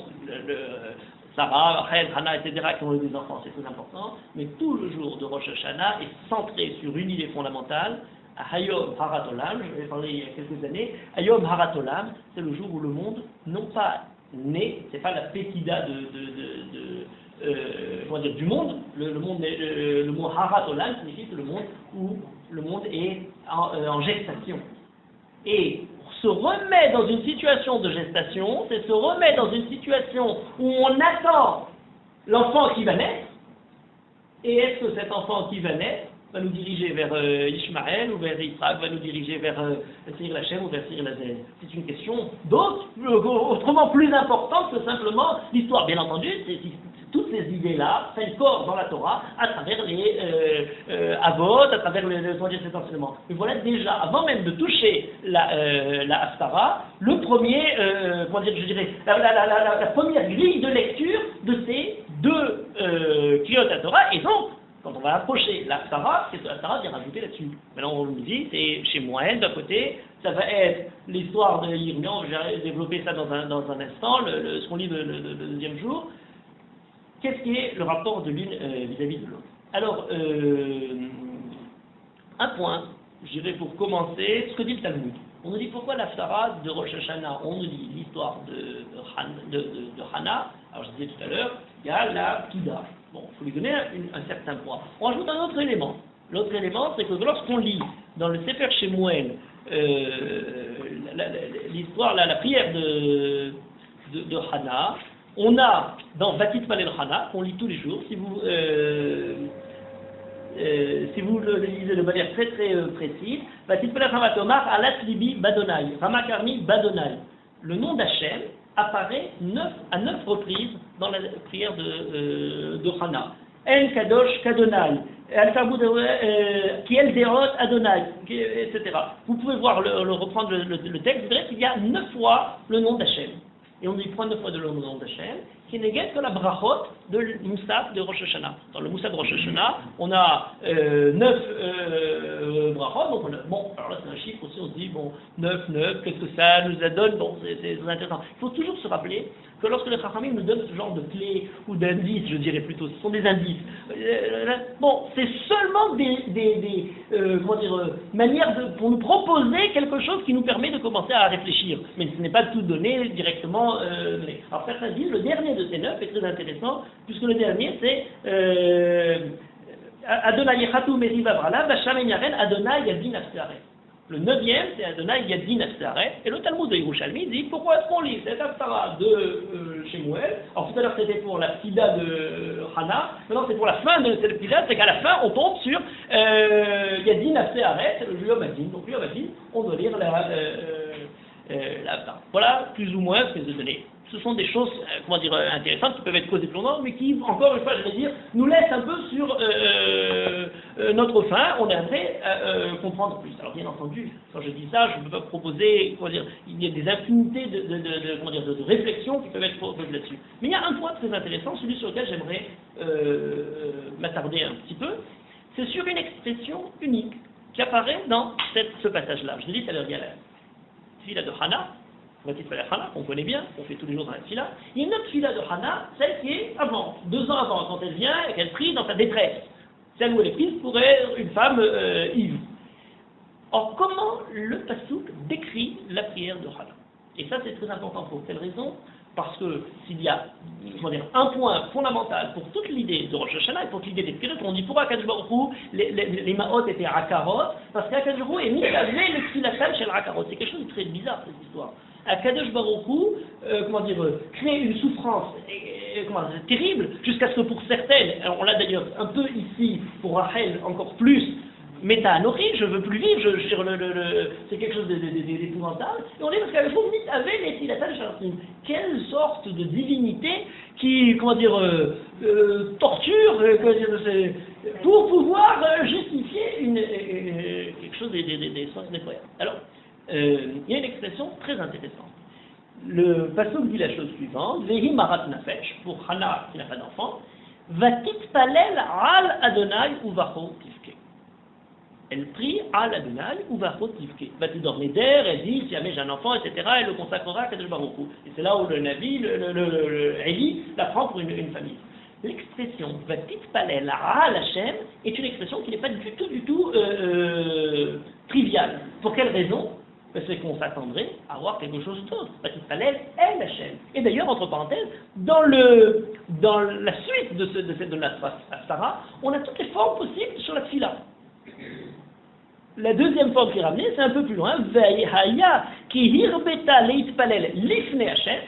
Sarah, Rachel, Hannah, etc., qui ont eu des enfants, c'est très important, mais tout le jour de Rosh Hashanah est centré sur une idée fondamentale, à Hayom Harat Olam, je vais parler il y a quelques années, Hayom Harat Olam, c'est le jour où le monde, non pas né, c'est pas la Pekida du monde, le mot Harat Olam signifie que le monde où le monde est en gestation. Et se remet dans une situation de gestation, c'est se remettre dans une situation où on attend l'enfant qui va naître, et est-ce que cet enfant qui va naître va nous diriger vers Ishmaël ou vers Yitzhak, va nous diriger vers Seir Lachem ou vers Seir Azazel? C'est une question autrement plus importante que simplement l'histoire. Bien entendu, toutes ces idées-là prennent corps dans la Torah à travers les Avot, à travers cet enseignement. Mais voilà déjà, avant même de toucher la Haftara, le premier, la première grille de lecture de ces deux Kriyot Torah, et donc, quand on va approcher la Haftara, c'est la Haftara vient rajouter là-dessus. Maintenant, on nous dit, c'est chez Moël, d'un côté, ça va être l'histoire de Yirmiam, je vais développer ça dans un instant, ce qu'on lit le deuxième jour. Qu'est-ce qui est le rapport de l'une vis-à-vis de l'autre? Alors, un point, je dirais pour commencer, ce que dit le Talmud. On nous dit pourquoi la Haftara de Rosh Hashanah, on nous dit l'histoire de Hannah. Alors je disais tout à l'heure, il y a la Pekida. Bon, il faut lui donner un certain poids. On rajoute un autre élément. L'autre élément, c'est que lorsqu'on lit dans le Sefer Shemuel l'histoire, la prière de Hannah, on a dans Vatit Palel Hannah, qu'on lit tous les jours, si vous le lisez de manière très très précise, Vatit Palel Hannah Tomar Alat Libi Badonai, Ramakarmi Badonai. Le nom d'Hachem apparaît à 9 reprises dans la prière de Hannah. En Kadosh Kadonai, Kiel Derot Adonai, etc. Vous pouvez voir, reprendre le texte, vous verrez qu'il y a 9 fois le nom d'Hachem. Et on y prend 9 fois le nom d'Hachem, qui n'est que la brachot de Moussaf de Rosh Hashanah. Dans le Moussaf de Rosh Hashanah, on a 9 brachot, donc bon, alors là c'est un chiffre aussi, on se dit, bon, 9, qu'est-ce que ça nous donne? Bon, c'est intéressant. Il faut toujours se rappeler que lorsque les Chachamim nous donnent ce genre de clés, ou d'indices, je dirais plutôt, ce sont des indices. Bon, c'est seulement des manières pour nous proposer quelque chose qui nous permet de commencer à réfléchir. Mais ce n'est pas tout donné directement. Alors certains disent, le dernier de ces 9 est très intéressant, puisque le dernier c'est Adonai Yechatu Meriva Brala, Basham Yaren Adonai Yadin Afsaret. Le 9e, c'est Adonai Yadin Afsaret. Et le Talmud de Yerushalmi dit pourquoi est-ce qu'on lit cette Haftara de Shemuel? Alors tout à l'heure c'était pour la Pekida de Hannah, maintenant c'est pour la fin de cette Pekida, c'est qu'à la fin on tombe sur Yadin Afsaret, le Yom Adin. Donc Yom Adin, on doit lire la Haftara. Voilà plus ou moins ce que je donné. Ce sont des choses, intéressantes qui peuvent être causées plongeantes, mais qui, encore une fois, je vais dire, nous laissent un peu sur notre faim. On aimerait comprendre plus. Alors, bien entendu, quand je dis ça, je ne peux pas proposer, il y a des infinités de réflexions qui peuvent être posées là-dessus. Mais il y a un point très intéressant, celui sur lequel j'aimerais m'attarder un petit peu. C'est sur une expression unique qui apparaît dans ce passage-là. Je dis, ça veut dire la fille de Hannah. Vatit Palel Hannah, qu'on connaît bien, qu'on fait tous les jours dans la tfila. Il y a une autre tfila de Hannah, celle qui est avant, 2 ans avant, quand elle vient et qu'elle prie dans sa détresse. Celle où elle est prise pour être une femme ivre. Or, comment le Passouk décrit la prière de Hana? Et ça, c'est très important. Pour quelle raison? Parce que s'il y a un point fondamental pour toute l'idée de Rosh Hashanah et pour toute l'idée des Tfilotes, on dit pourquoi Akadosh Baruch Hu, les Ma'ot étaient Akarot, parce qu'Akadosh Baruch Hu est mis à le Tfilatam chez l'Akarot. C'est quelque chose de très bizarre, cette histoire. Akadosh Baruch Hu, crée une souffrance terrible, jusqu'à ce que pour certaines, on l'a d'ailleurs un peu ici, pour Rachel encore plus, Méta Anochi, je veux plus vivre, c'est quelque chose d'épouvantable. Et on est parce qu'avec vous, avait les Tilatal Shartim. Quelle sorte de divinité qui, torture, pour pouvoir justifier quelque chose des sens incroyables. Alors, il y a une expression très intéressante. Le Passouk dit la chose suivante, Vehi Marat Nafesh, pour Hana qui n'a pas d'enfant, Vatit Palel al Adonai Uvacho Tivke. Elle prie à l'Adonai ou va Tivke. Va dormir d'air, elle dit si jamais j'ai un enfant, etc., elle le consacrera à Kadosh Baruch Hu. Et c'est là où le Navi, Eli, la prend pour une famille. L'expression Vatit Palel à Hashem est une expression qui n'est pas du tout triviale. Pour quelle raison? Parce qu'on s'attendrait à avoir quelque chose d'autre. Vatit Palel est Hashem. Et d'ailleurs, entre parenthèses, dans la suite de la Sarah, on a toutes les formes possibles sur la Tfila. La deuxième forme qui est ramenée, c'est un peu plus loin. Ve'haya ki hirbeta leitpalel lifne Hashem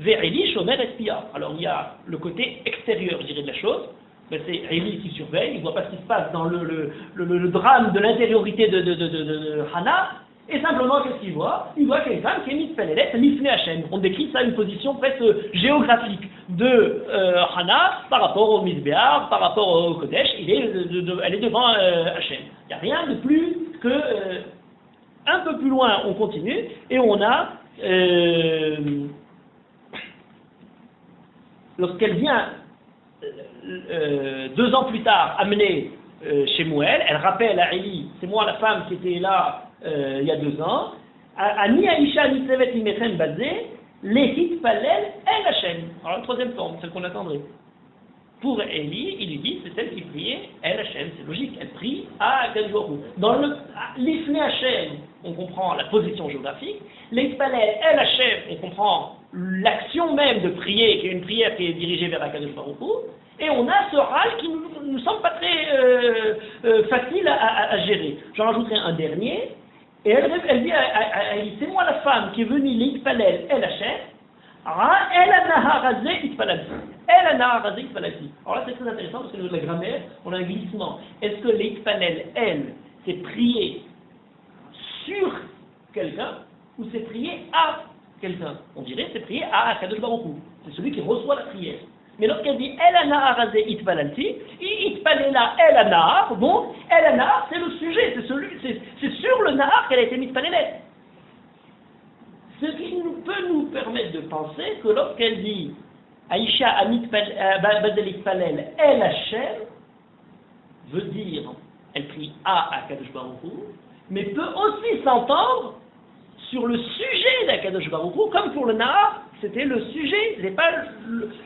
ve'eli shomer espia. Alors il y a le côté extérieur, je dirais, de la chose. Ben, c'est Eli qui surveille, il ne voit pas ce qui se passe dans le drame de l'intériorité de Hana. Et simplement, qu'est-ce qu'il voit? Il voit quelqu'un qui est mitpalelet lifne Hashem. On décrit ça une position presque géographique de Hana par rapport au Mizbeach, par rapport au Kodesh. Elle est devant Hashem. Il n'y a rien de plus que... un peu plus loin, on continue, et on a... lorsqu'elle vient 2 ans plus tard amener chez Mouel, elle rappelle à Eli, c'est moi la femme qui était là il y a 2 ans, Ani Aisha Nisevet Imechem Bazé, Lehit Palel El Hashem. Alors la troisième forme, celle qu'on attendrait. Pour Eli, il lui dit, c'est celle qui priait El Hashem, c'est logique, elle prie à Akadosh Baruch Hu. Dans le l'Ifne Hashem, on comprend la position géographique. Lehit Palel El Hashem, on comprend l'action même de prier, qui est une prière qui est dirigée vers Akadosh Baruch Hu. Et on a ce râle qui ne nous semble pas très facile à gérer. J'en rajouterai un dernier. Et elle dit, c'est moi la femme qui est venue l'Itpalel El Hashem, El Anaharazé Itpalati. El Anaharazé Itpalati. Alors là c'est très intéressant parce que dans la grammaire, on a un glissement. Est-ce que l'Itpalel El, c'est prier sur quelqu'un ou c'est prier à quelqu'un? On dirait c'est prier à Akadosh Baruch Hu. C'est celui qui reçoit la prière. Mais lorsqu'elle dit El Anaharazé Itpalalti, Itpalela El Anahar, donc El Anahar c'est le sujet, c'est sur le Nahar qu'elle a été mitpalelette. Ce qui peut nous permettre de penser que lorsqu'elle dit Aïcha Badel Itpalel El Hashem, veut dire elle prie à Akadosh Baruch Hu, mais peut aussi s'entendre sur le sujet d'Akadosh Baruch Hu, comme pour le Nahar, c'était le sujet, c'est pas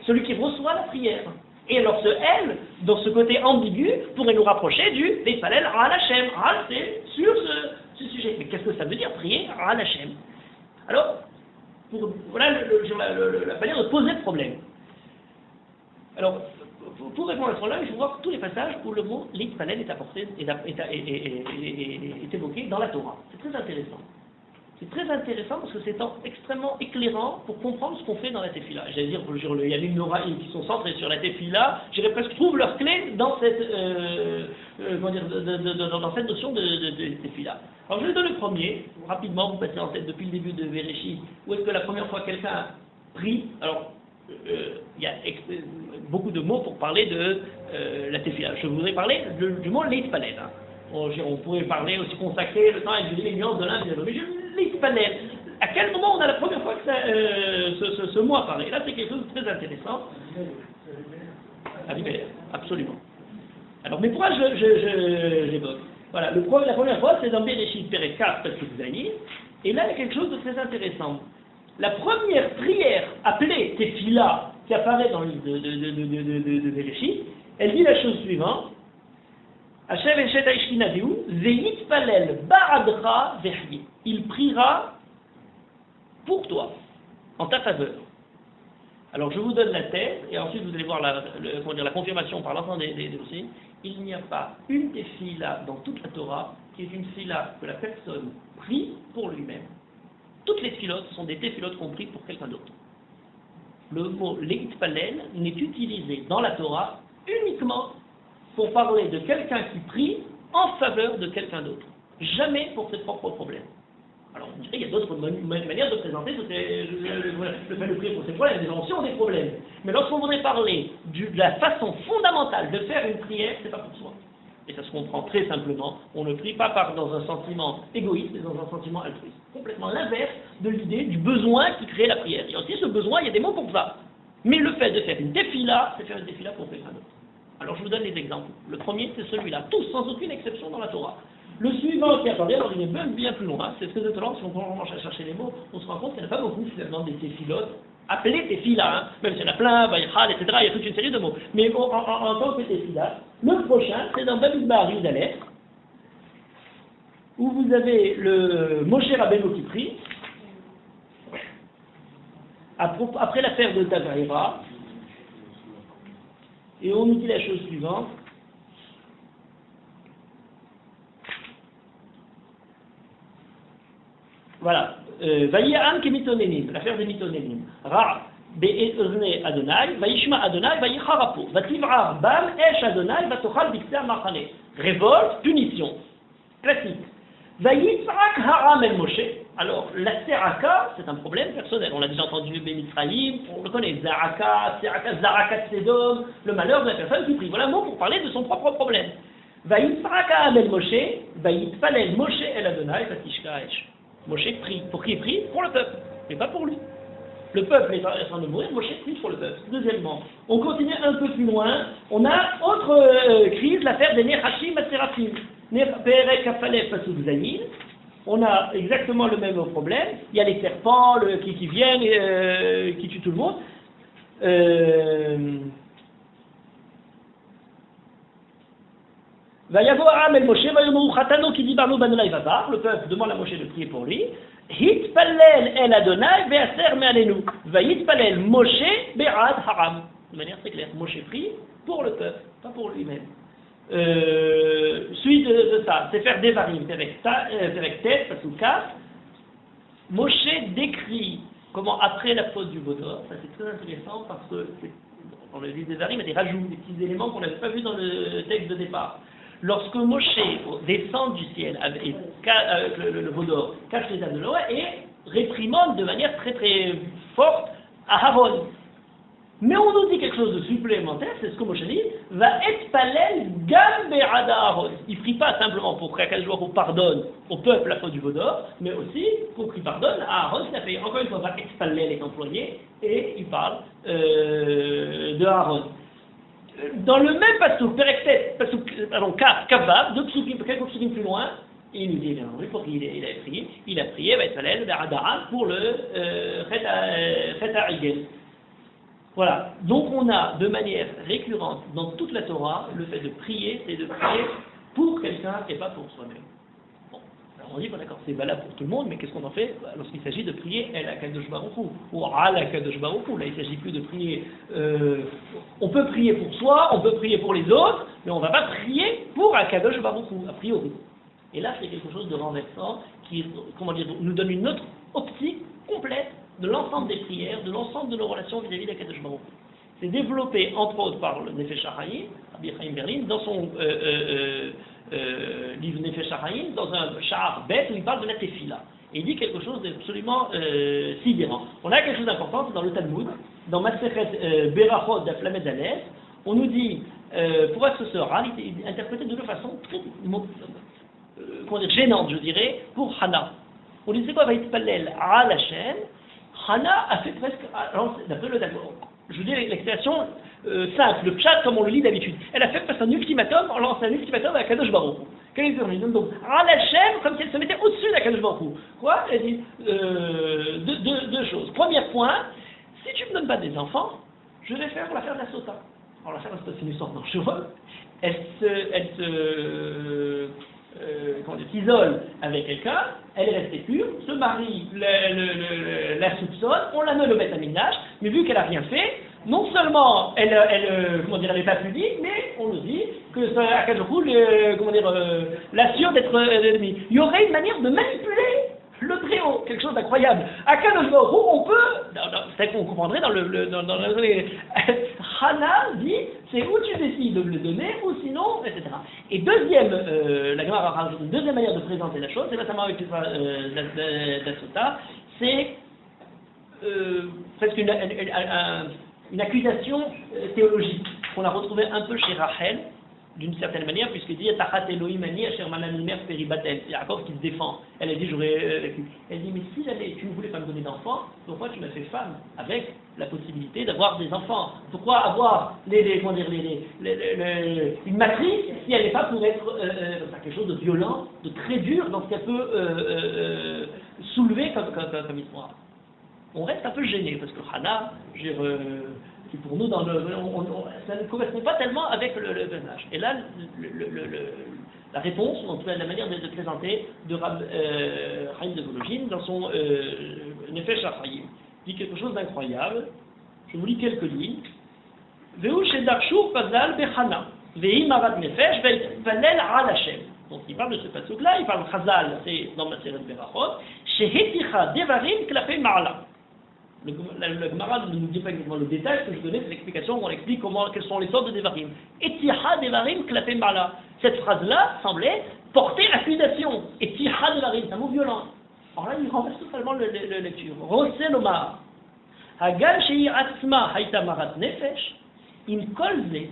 celui qui reçoit la prière. Et alors ce elle, dans ce côté ambigu, pourrait nous rapprocher du Leitpalel Al Hashem. Al, c'est sur ce sujet. Mais qu'est-ce que ça veut dire prier Al Hashem? Alors, voilà la manière de poser le problème. Alors, pour répondre à ce problème, je vais voir tous les passages où le mot Leitpalel est apporté, est évoqué dans la Torah. C'est très intéressant. C'est très intéressant parce que c'est extrêmement éclairant pour comprendre ce qu'on fait dans la Tefila. J'allais dire, il y a les Noraïm qui sont centrés sur la Tefila, j'irais presque trouve leur clé dans cette, dans cette notion de Tefila. Alors je vais donner le premier, rapidement, vous passez en tête depuis le début de Bereshit, où est-ce que la première fois quelqu'un prie, alors il y a beaucoup de mots pour parler de la Tefila. Je voudrais parler du mot Leitpalel. Hein. On pourrait parler aussi consacrer le temps à étudier les nuances de l'un et de l'autre. Mais Leitpalel, à quel moment on a la première fois que ce mot apparaît? Et là, c'est quelque chose de très intéressant. Absolument. Alors, mais pourquoi j'évoque? Voilà, la première fois, c'est dans Bereshit Perek 4, parce que vous allez. Et là, il y a quelque chose de très intéressant. La première prière appelée Tefila, qui apparaît dans le livre de Bereshit, elle dit la chose suivante. Hashem Eshet Aishkinadeu, Veitpalel Ba'adra Verhi. Il priera pour toi, en ta faveur. Alors je vous donne la thèse, et ensuite vous allez voir la confirmation par l'ensemble des dossiers. Il n'y a pas une tefila dans toute la Torah qui est une tefila que la personne prie pour lui-même. Toutes les tfilotes sont des tefilotes qu'on prie pour quelqu'un d'autre. Le mot leitpalel n'est utilisé dans la Torah uniquement pour parler de quelqu'un qui prie en faveur de quelqu'un d'autre. Jamais pour ses propres problèmes. Alors on dirait qu'il y a d'autres manières de présenter le fait de prier pour ses problèmes. Les gens aussi ont des problèmes. Mais lorsqu'on voudrait parler de la façon fondamentale de faire une prière, c'est pas pour soi. Et ça se comprend très simplement. On ne prie pas dans un sentiment égoïste, mais dans un sentiment altruiste. Complètement l'inverse de l'idée du besoin qui crée la prière. Il y a aussi ce besoin, il y a des mots pour ça. Mais le fait de faire une tefila, c'est faire une tefila pour quelqu'un d'autre. Alors je vous donne les exemples. Le premier, c'est celui-là. Tous, sans aucune exception dans la Torah. Le suivant qui apparaît, alors il est même bien plus loin. C'est très étonnant, si on commence à chercher les mots, on se rend compte qu'il n'y en a pas beaucoup finalement des téphilotes, appelés téphilas, même s'il y en a plein, Vaïchal, etc., il y a toute une série de mots. Mais en tant que téphilas, le prochain, c'est dans Bamidbar Yudalef, où vous avez le Moshe Rabbeinu qui prie, après l'affaire de Tavaïra, et on nous dit la chose suivante. Voilà. Vaïam ki mitonenim, l'affaire des mitonenim. Ra be'ezne Adonai, vaïshma Adonai, vaïcharapo. Vativrar bam esh Adonai, vatochal bikser machane. Révolte, punition. Classique. Vaïtzrak haram el Moshe. Alors, la seraka, c'est un problème personnel. On l'a déjà entendu, Bémitraïm, on le connaît. Zaraka, Zarakat Sedom, le malheur de la personne qui prie. Voilà un mot pour parler de son propre problème. Vaïtzrak haram el Moshe, vaïtpalel Moshe el Adonai, vatishka esh. Moshe prie. Pour qui il prie? Pour le peuple, mais pas pour lui. Le peuple est en train de mourir, Moshe prie pour le peuple. Deuxièmement, on continue un peu plus loin, on a autre crise, l'affaire des Nechashim et Séraphim. Perek Afalef Pasuk Zayin, on a exactement le même problème. Il y a les serpents qui viennent, qui tuent tout le monde. Vayavoram el Moshe, vayomu chatano qui dit barno banolai vavar, le peuple demande à Moshe de prier pour lui. Hitpalel el Adonai ve'aser me'alenu. Vayitpalel Moshe be'ad haram. De manière très claire, Moshe prie pour le peuple, pas pour lui-même. Suite de ça, c'est faire des varim, avec tête, pasuk 4. Moshe décrit comment après la faute du Vaudor, ça c'est très intéressant parce que dans le livre des varim, il y a des rajouts, des petits éléments qu'on n'avait pas vus dans le texte de départ. Lorsque Moshe descend du ciel avec le Vaudor, cache les âmes de Noé et réprimande de manière très très forte à Aaron. Mais on nous dit quelque chose de supplémentaire, c'est ce que Moshe dit, va être palel gam be'ada Aaron. Il ne prie pas simplement pour qu'Akadosh Baruch Hu pardonne au peuple la faute du Vaudor, mais aussi pour qu'il pardonne à Aaron qui a fait. Encore une fois, va être palel est employé et il parle de Aaron. Dans le même pasuk, Kavav, quelques psukim plus loin, il nous dit bien oui, pour qu'il il a prié, va être palel be'ada pour le Chet HaIgel. Voilà, donc on a de manière récurrente dans toute la Torah, le fait de prier, c'est de prier pour quelqu'un et pas pour soi-même. Bon, alors on dit, bon d'accord, c'est valable pour tout le monde, mais qu'est-ce qu'on en fait lorsqu'il s'agit de prier El HaKadosh Baruch Hu ou Al HaKadosh Baruch Hu? Là, il ne s'agit plus de prier, on peut prier pour soi, on peut prier pour les autres, mais on ne va pas prier pour HaKadosh Baruch Hu, a priori. Et là, c'est quelque chose de renversant qui, nous donne une autre optique complète de l'ensemble des prières, de l'ensemble de nos relations vis-à-vis d'Akadosh Baruch Hu. C'est développé entre autres par le Nefesh HaChaim, Rabbi Chaim Berlin, dans son livre Nefesh HaChaim, dans un Sha'ar Bet où il parle de la Tefila. Et il dit quelque chose d'absolument sidérant. On a quelque chose d'important, c'est dans le Talmud, dans Masechet Berachot d'Aflamed Alef, on nous dit, pour être ce sera, il est interprété de façon très gênante, je dirais, pour Hana. On dit, c'est quoi, va être palel à la chaîne. Hana a fait presque, d'après le Talmud, je vous dis l'expression simple, le pshat comme on le lit d'habitude. Elle a fait presque un ultimatum, on lance un ultimatum à Kadosh Baruch Hu. Quelle est la donc, à la chaîne, comme si elle se mettait au-dessus d'Akadosh Baruch Hu. Quoi? Elle dit deux choses. Premier point, si tu ne me donnes pas des enfants, je vais faire l'affaire de la sota. Alors l'affaire de la sota, c'est une sorte d'encheveux. s'isole avec quelqu'un, elle est restée pure, ce mari la soupçonne, on la met au Beth Amikdash, mais vu qu'elle n'a rien fait, non seulement elle n'est pas pudique, mais on nous dit que ça, à quel coup, l'assure d'être ennemi. Il y aurait une manière de manipuler le Très-Haut, quelque chose d'incroyable. À Kadosh Baruch Hu, on peut, c'est qu'on comprendrait dans Hana dit, c'est où tu décides de le donner, ou sinon, etc. Et deuxième, la Gemara rajoute une deuxième manière de présenter la chose, c'est notamment avec d'Asota, c'est presque une accusation théologique qu'on a retrouvée un peu chez Rachel, d'une certaine manière, puisqu'il dit Tachat Elohim ani asher mananimer peribatel. C'est Yaakov qui se défend. Elle a dit j'aurais vécu. Elle dit mais si jamais tu ne voulais pas me donner d'enfants, pourquoi tu m'as fait femme avec la possibilité d'avoir des enfants? Pourquoi avoir une matrice si elle n'est pas pour être quelque chose de violent, de très dur dans ce qu'elle peut soulever comme histoire? On reste un peu gêné parce que Hana, qui pour nous, ça ne correspond pas tellement avec le personnage. Et là, la réponse, ou en tout cas la manière de présenter de Chaim de Volojine dans son Nefesh HaChaim, dit quelque chose d'incroyable. Je vous lis quelques lignes. Veu shedarshu pazal bechana, vei marat nefesh ve'valel al Hashem. Donc il parle de ce pasuk-là, il parle Chazal, c'est dans Maseret Berachot, sheheticha devarim klapei ma'ala. Le Gemara ne nous dit pas exactement le détail, ce que je donnais, c'est l'explication où on explique quelles sont les sortes de Devarim. Etiha Devarim klapei ma'ala. Cette phrase-là semblait porter accusation. Etiha Devarim, c'est un mot violent. Alors là, il renverse totalement la lecture. Rosé Lomar. Hagan shei atzma haïta marat nefesh, in kol ze,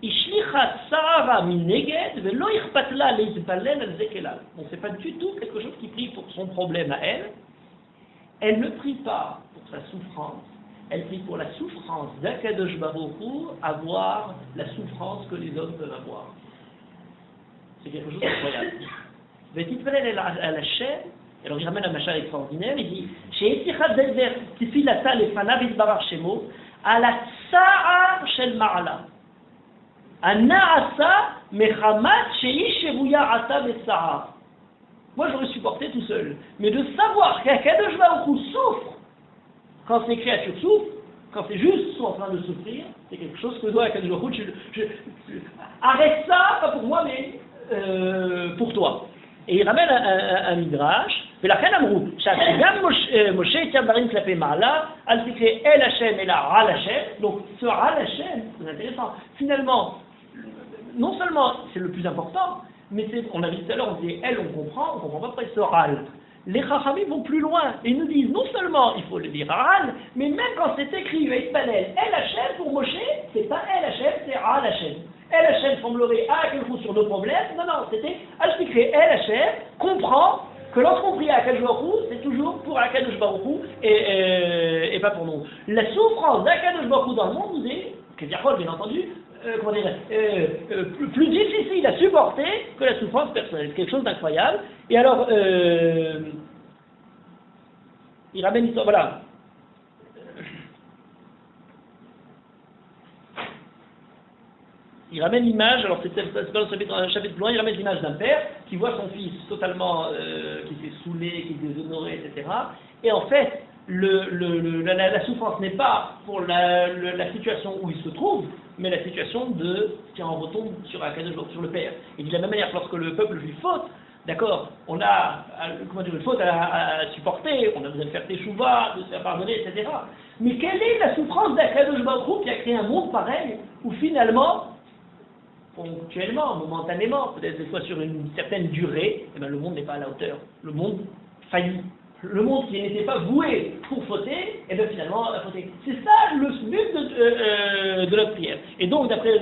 ishlichat sa'ara min neged, velo ichpat la leitpalel al zekelal. Donc c'est pas du tout quelque chose qui prie pour son problème à elle. Elle ne prie pas pour sa souffrance, elle prie pour la souffrance d'Akadosh Baruch Hu, avoir la souffrance que les hommes peuvent avoir. C'est quelque chose d'incroyable. Vetitpalel al Hashem. Alors il ramène un machin extraordinaire, il dit She'etichat dever tefilata lefanav yitbarach shemo ala tsa'ar shel ma'ala ana'asa mechamat she'i shevuya ata b'tsa'ar. Moi j'aurais supporté tout seul, mais de savoir qu'Akadosh Baruch Hu souffre quand ces créatures souffrent, quand ces justes sont en train de souffrir, c'est quelque chose que doit Akadosh Baruch Hu. Arrête ça, pas pour moi, mais pour toi. Et il ramène un midrash. ולכן אמרו, שגם משה יצא דברים כלפי מעלה, אל תקרא אל השם אלא על השם. Donc ce על השם, c'est intéressant. Finalement, non seulement c'est le plus important, mais on a vu tout à l'heure, on disait elle, on comprend pas pourquoi ce al. Les Chachamim vont plus loin et nous disent non seulement il faut le dire al, mais même quand c'est écrit Veitpalel El Hashem pour Moshe, c'est pas El Hashem, c'est Al Hashem. El Hashem semblerait à quelque chose sur nos problèmes. Non, c'était al tikre El Hashem, comprend que lorsqu'on prie à Akadosh Baruch Hu, c'est toujours pour Akadosh Baruch Hu et pas pour nous. La souffrance d'Akadosh Baruch Hu dans le monde nous est, bien entendu, plus difficile à supporter que la souffrance personnelle. C'est quelque chose d'incroyable. Et alors, il ramène l'histoire, voilà. Il ramène l'image, alors c'est pas un chapitre plus loin, il ramène l'image d'un père qui voit son fils totalement, qui s'est saoulé, qui est déshonoré, etc. Et en fait, la souffrance n'est pas pour la situation où il se trouve, mais la situation qui en retombe sur le père. Et de la même manière, lorsque le peuple juif faute, d'accord, on a une faute à supporter, on a besoin de faire teshuva, de se faire pardonner, etc. Mais quelle est la souffrance d'Akadosh Baruch Hu qui a créé un monde pareil, où finalement, ponctuellement, momentanément, peut-être des fois sur une certaine durée, eh bien, le monde n'est pas à la hauteur. Le monde faillit. Le monde qui n'était pas voué pour fauter, et bien finalement a fauté. C'est ça le but de la prière. Et donc, d'après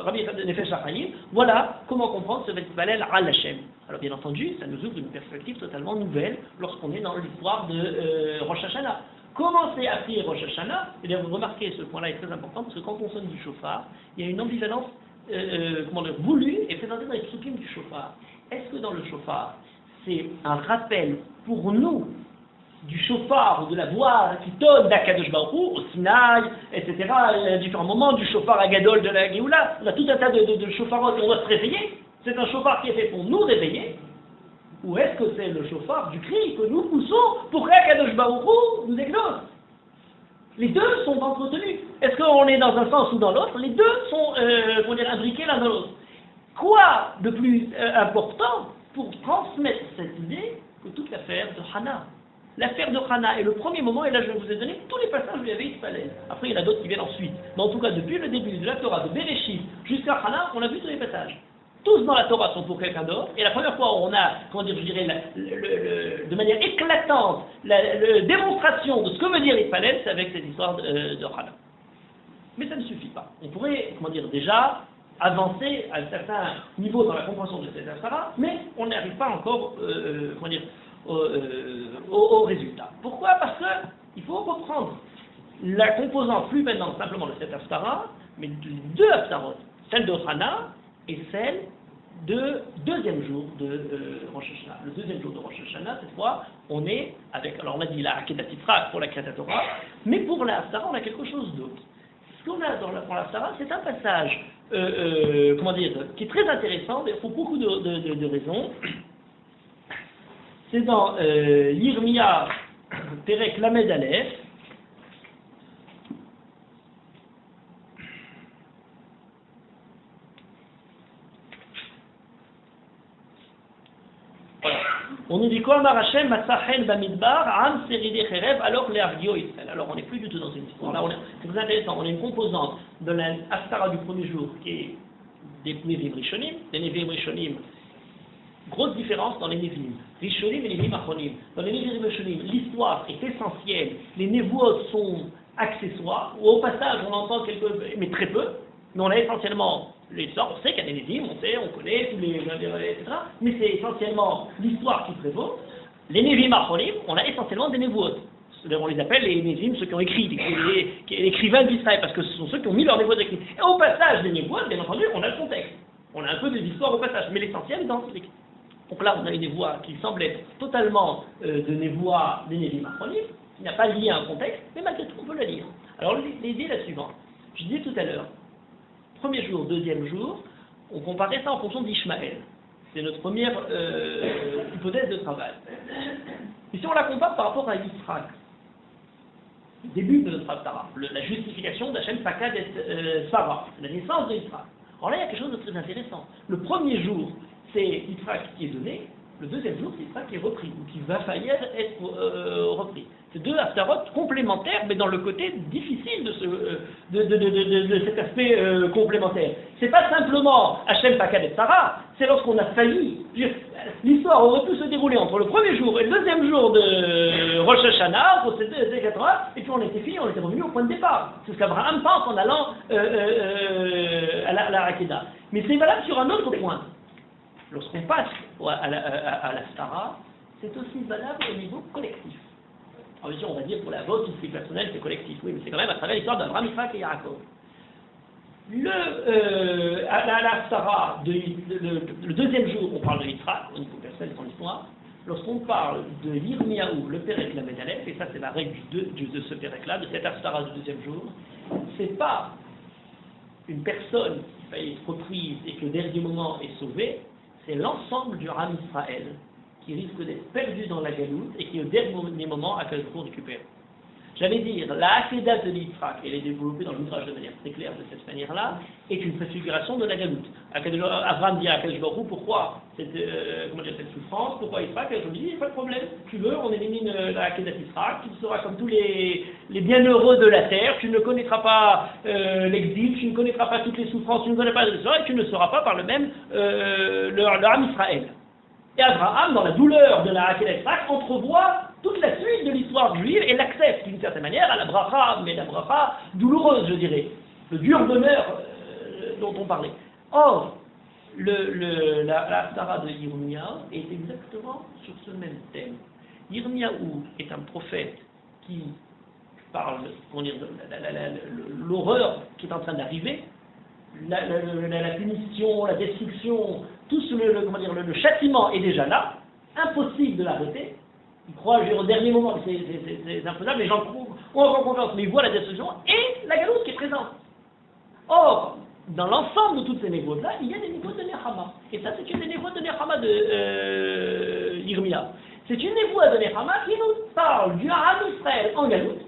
Rabbi Nefesh HaChaim, voilà comment comprendre ce Vetpalel al Hashem. Alors bien entendu, ça nous ouvre une perspective totalement nouvelle lorsqu'on est dans l'histoire de Rosh Hashanah. Commencer à prier Rosh Hashanah, et bien vous remarquez, ce point-là est très important, parce que quand on sonne du shofar, il y a une ambivalence voulue et présentée dans les psukim du shofar. Est-ce que dans le shofar, c'est un rappel pour nous du chauffard ou de la voix qui tonne d'Akadosh Baruch Hu, au Sinaï, etc., à différents moments, du chauffard à Gadol de la Géoula, on a tout un tas de chauffards et on doit se réveiller. C'est un chauffard qui est fait pour nous réveiller. Ou est-ce que c'est le chauffard du cri que nous poussons pour qu'Akadosh Baruch Hu nous exauce? Les deux sont entretenus. Est-ce qu'on est dans un sens ou dans l'autre? Les deux sont imbriqués l'un dans l'autre. Quoi de plus important pour transmettre cette idée que toute l'affaire de Hana? L'affaire de Hana est le premier moment, et là je vous ai donné tous les passages où il y avait Ispaël. Après il y en a d'autres qui viennent ensuite. Mais en tout cas, depuis le début de la Torah, de Bereshit jusqu'à Hana, on a vu tous les passages. Tous dans la Torah sont pour quelqu'un d'autre, et la première fois où on a, de manière éclatante, la démonstration de ce que veut dire Ispaël, c'est avec cette histoire de Hana. Mais ça ne suffit pas. On pourrait, déjà avancer à un certain niveau dans la compréhension de cette Haftarah, mais on n'arrive pas encore, au résultat. Pourquoi? Parce qu'il faut reprendre la composante plus maintenant simplement de cette Haftarah, mais deux Haftarot, celle de Hana et celle de deuxième jour de Rosh Hashanah. Le deuxième jour de Rosh Hashanah, cette fois, on est avec, alors on a dit la Akedat Yitzhak pour la Kriyat Torah, mais pour la Haftarah, on a quelque chose d'autre. Ce qu'on a pour la Haftarah, c'est un passage, qui est très intéressant, mais pour beaucoup de raisons. C'est dans Yirmia Perek Lamed Aleph. Voilà. On nous dit quoi? Amar Hashem Matzachen Bamidbar Am Seride Cherev alors les Argio Israël. Alors on n'est plus du tout dans une histoire. Là, c'est très intéressant. On a une composante de la Haftarah du premier jour qui est des Nevim Rishonim. Les Nevim Rishonim, grosse différence dans les Nevim. Rishonim et les Nevim Achronim. Dans les Nevim Rishonim, l'histoire est essentielle. Les Nevuot sont accessoires. Ou au passage, on entend mais très peu. Mais on a essentiellement l'histoire. On sait qu'il y a des Nevim, on connaît tous les etc. Mais c'est essentiellement l'histoire qui prévaut. Les Nevim Achronim, on a essentiellement des Nevuot. On les appelle les Nevim, ceux qui ont écrit, les écrivains d'Israël, parce que ce sont ceux qui ont mis leurs Nevuot écrits. Et au passage des Nevuot, bien entendu, on a le contexte. On a un peu de l'histoire au passage, mais l'essentiel est dans l'écrit. Donc là, on a une névoie qui semble être totalement de névoie des Nevim Achronim, qui n'a pas lié à un contexte, mais malgré tout, on peut la lire. Alors l'idée est la suivante. Je disais tout à l'heure, premier jour, deuxième jour, on comparait ça en fonction d'Ishmaël. C'est notre première hypothèse de travail. Et si on la compare par rapport à Yitzhak, le début de notre Haftarah, la justification d'Hachem Pakad et Sarah, la naissance de Yitzhak. Alors là, il y a quelque chose de très intéressant. Le premier jour, c'est Yitzhak qui est donné, le deuxième jour, c'est Yitzhak qui est repris, ou qui va faillir être repris. C'est deux Haftarot complémentaires, mais dans le côté difficile de cet aspect complémentaire. C'est pas simplement Hachem Pakad et Sarah, c'est lorsqu'on a failli. L'histoire aurait pu se dérouler entre le premier jour et le deuxième jour de Rosh Hashanah, entre ces 4 heures, et puis on était fini, on était revenu au point de départ. C'est ce qu'Abraham pense en allant à la Hakeda. Mais c'est valable sur un autre point. Lorsqu'on passe à la Stara, c'est aussi valable au niveau collectif. Alors bien sûr, on va dire pour la vôtre, c'est personnel, c'est collectif, oui, mais c'est quand même à travers l'histoire d'Abraham, Isaac et Yaakov. La Stara, le deuxième jour, on parle de Yitzhak, au niveau personnel, son histoire. Lorsqu'on parle de Yirmiyahu, le Perek Lamed Aleph, et ça c'est la règle de ce Perek-là, de cette Stara du deuxième jour, c'est pas une personne qui va être reprise et que au dernier moment est sauvée, c'est l'ensemble du Ram Israël qui risque d'être perdu dans la galoute et qui au dernier moment a quelque chose récupéré. J'allais dire, la Hakeda de Yitzhak, elle est développée dans le Midrash de manière très claire de cette manière-là, est une préfiguration de la galoute. Abraham dit à Akadosh Baruch Hu, pourquoi cette souffrance, pourquoi Yitzhak? Je lui dis, pas de problème, tu veux, on élimine la Hakeda de Yitzhak, tu seras comme tous les bienheureux de la terre, tu ne connaîtras pas l'exil, tu ne connaîtras pas toutes les souffrances, tu ne connaîtras pas l'histoire, et tu ne seras pas par le même le Ham Israël. Et Abraham, dans la douleur de la Hakeda de Yitzhak, entrevoit toute la suite de l'histoire juive et l'accepte d'une certaine manière à la bracha, mais la bracha douloureuse, je dirais, le dur bonheur dont on parlait. Or, la Haftarah de Yirmiyahu est exactement sur ce même thème. Yirmiyahu est un prophète qui parle, de l'horreur qui est en train d'arriver, la punition, la destruction, tout le châtiment est déjà là, impossible de l'arrêter. Ils croient au dernier moment, c'est infaisable, les gens ont encore confiance, mais ils voient la destruction et la galoute qui est présente. Or, dans l'ensemble de toutes ces névotes-là, il y a des névotes de Nechama. Et ça, c'est une des névotes de Nechama de Yirmia. C'est une névoie de Nechama qui nous parle du Ham Israël en galoute.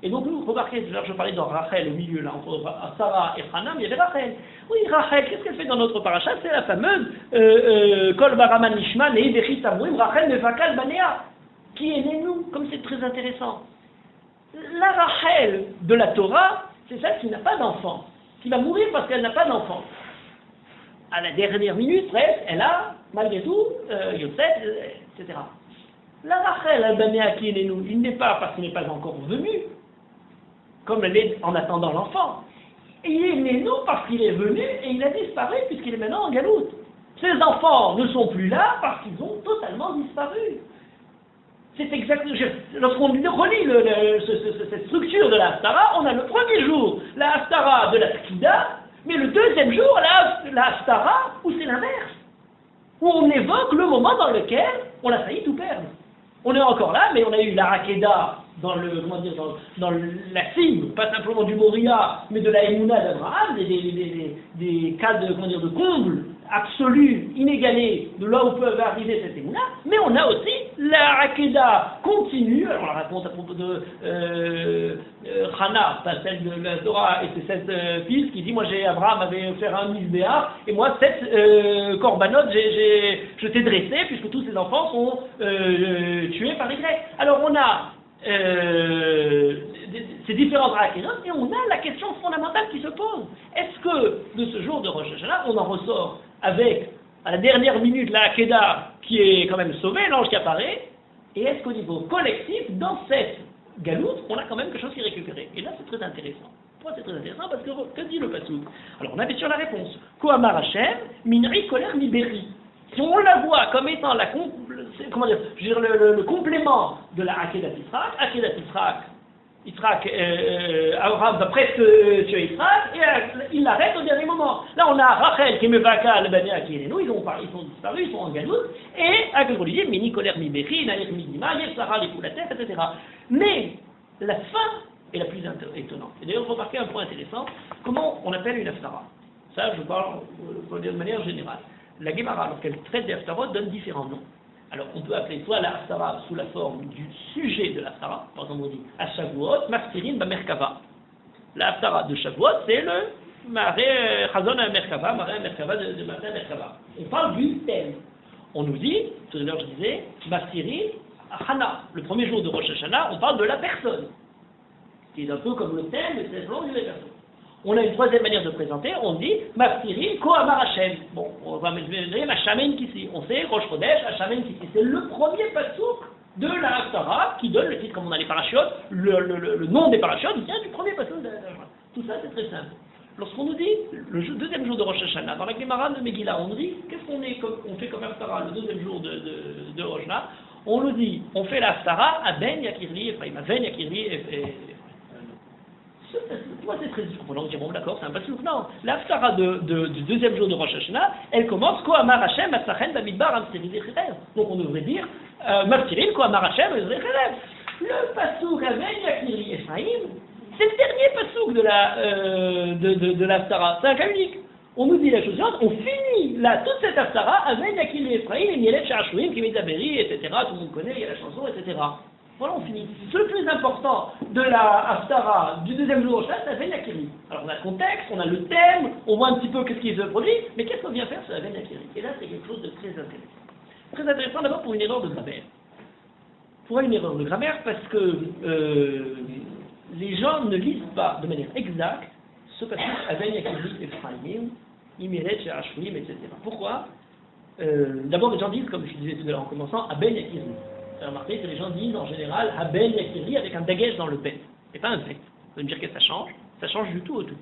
Et donc, vous remarquez, tout à l'heure, je parlais dans Rachel, au milieu, là, entre Sarah et Hanam, il y avait Rachel. Oui, Rachel, qu'est-ce qu'elle fait dans notre paracha? C'est la fameuse Kol Baraman Nishma, Nei Bechi Samouim, Rachel Mevakal Banea, qui est née nous, comme c'est très intéressant. La Rachel de la Torah, c'est celle qui n'a pas d'enfant, qui va mourir parce qu'elle n'a pas d'enfant. À la dernière minute, presque, elle a, malgré tout, Yosef, etc. La Rachel Al-Banea qui est née nous, il n'est pas parce qu'il n'est pas encore venu, comme elle est en attendant l'enfant. Et il est né nous parce qu'il est venu et il a disparu puisqu'il est maintenant en galoute. Ces enfants ne sont plus là parce qu'ils ont totalement disparu. C'est exactement. Lorsqu'on relit cette structure de la Haftara, on a le premier jour la Haftara de la Tkida, mais le deuxième jour la Haftara où c'est l'inverse, où on évoque le moment dans lequel on a failli tout perdre. On est encore là, mais on a eu la Hakeda dans la cime, pas simplement du Moria, mais de la Emouna d'Abraham, des cas de comble absolu, inégalé, de là où peut arriver cette Emouna, mais on a aussi la Hakeda continue, alors on la raconte à propos de Hana, celle de la Torah, et c'est cette fils qui dit, moi Abraham avait fait un misbéa, et moi 7 korbanot, je t'ai dressé, puisque tous ces enfants sont tués par les Grecs. Alors on a ces différentes Hakedot, et on a la question fondamentale qui se pose. Est-ce que de ce jour de Rosh Hashanah, on en ressort avec, à la dernière minute, la Hakeda qui est quand même sauvée, l'ange qui apparaît, et est-ce qu'au niveau collectif, dans cette galoute, on a quand même quelque chose qui est récupéré? Et là, c'est très intéressant. Pourquoi c'est très intéressant? Parce que dit le Passouk? Alors, on avait sur la réponse. Kohamar Hashem, minri koler miberi. Si on la voit comme étant le complément de la Hakedat Yitzhak, Abraham va presque tuer Yitzhak, et il l'arrête au dernier moment. Là, on a Rachel qui est Mevaka, le Banea qui est nous, ils sont disparus, ils sont en galoute, et Agagol dit, Mini Koler Miberi, Naïr Midima, Yetsara, les Poulatef, etc. Mais la fin est la plus étonnante. Et d'ailleurs, remarquez un point intéressant, comment on appelle une Haftara. Ça, je parle de manière générale. La Gemara, lorsqu'elle traite des Haftarot, donne différents noms. Alors, on peut appeler soit la Haftara sous la forme du sujet de la Haftara, par exemple, on dit Shavuot, Maftirin, Merkava. La Haftara de Shavuot, c'est le Maré Chazon Merkava, Maré Merkava de Matin Merkava. On parle du thème. On nous dit, tout à l'heure je disais, Maftirin, Hana. Le premier jour de Rosh Hashanah, on parle de la personne. Qui est un peu comme le thème, mais c'est vraiment de la personne. On a une troisième manière de présenter, on dit Maftirin Kohamar Hashem. Bon, on va mettre Hashamen Kissi. On sait Rosh Chodesh, Hashamen Kissi. C'est le premier passouk de la Haftara qui donne le titre, comme on a les parachutes, le nom des parachutes, il vient du premier passouk de la Haftara. Tout ça, c'est très simple. Lorsqu'on nous dit, le deuxième jour de Rosh Hashanah, dans la Gemara de Megillah, on nous dit, qu'est-ce qu'on fait comme Haftara le deuxième jour de Rosh Hashanah? On nous dit, on fait la Haftara à Ben Yakirli Ephraim, à Ben Yakirli Ephraim. Moi, c'est très surprenant de dire, bon, d'accord, c'est un passouk. Non, l'Haftara du deuxième jour de Rosh Hashanah, elle commence Kohamar Hashem, Asachen, Bamidbar, Amsiri, Zecherev. Donc, on devrait dire Maftirin, Kohamar Hashem, Zecherev. Le passouk avec Yakiri Ephraim, c'est le dernier passouk de l'Haftara. C'est un cas unique. On nous dit la chose suivante, on finit toute cette Haftara avec Yakiri Ephraim, et Nielet Shachouim, Kimizaberi, etc. Tout le monde connaît, il y a la chanson, etc. Voilà, on finit. Le plus important de la Haftara du deuxième jour au Shabbat, c'est la Ben Yakiri. Alors on a le contexte, on a le thème, on voit un petit peu qu'est-ce qui se produit, mais qu'est-ce qu'on vient faire sur la Ben Yakiri? Et là, c'est quelque chose de très intéressant. Très intéressant d'abord pour une erreur de grammaire. Pour une erreur de grammaire parce que les gens ne lisent pas de manière exacte ce passage à Ben Yakiri, Ephraim, Imiret, Shachouim, etc. Pourquoi? D'abord, les gens disent, comme je disais tout à l'heure en commençant, à Ben Yakiri. Vous avez remarqué que les gens disent en général Haben Yakiri avec un dagèche dans le pet, et pas un fait. Vous allez me dire que ça change du tout au tout.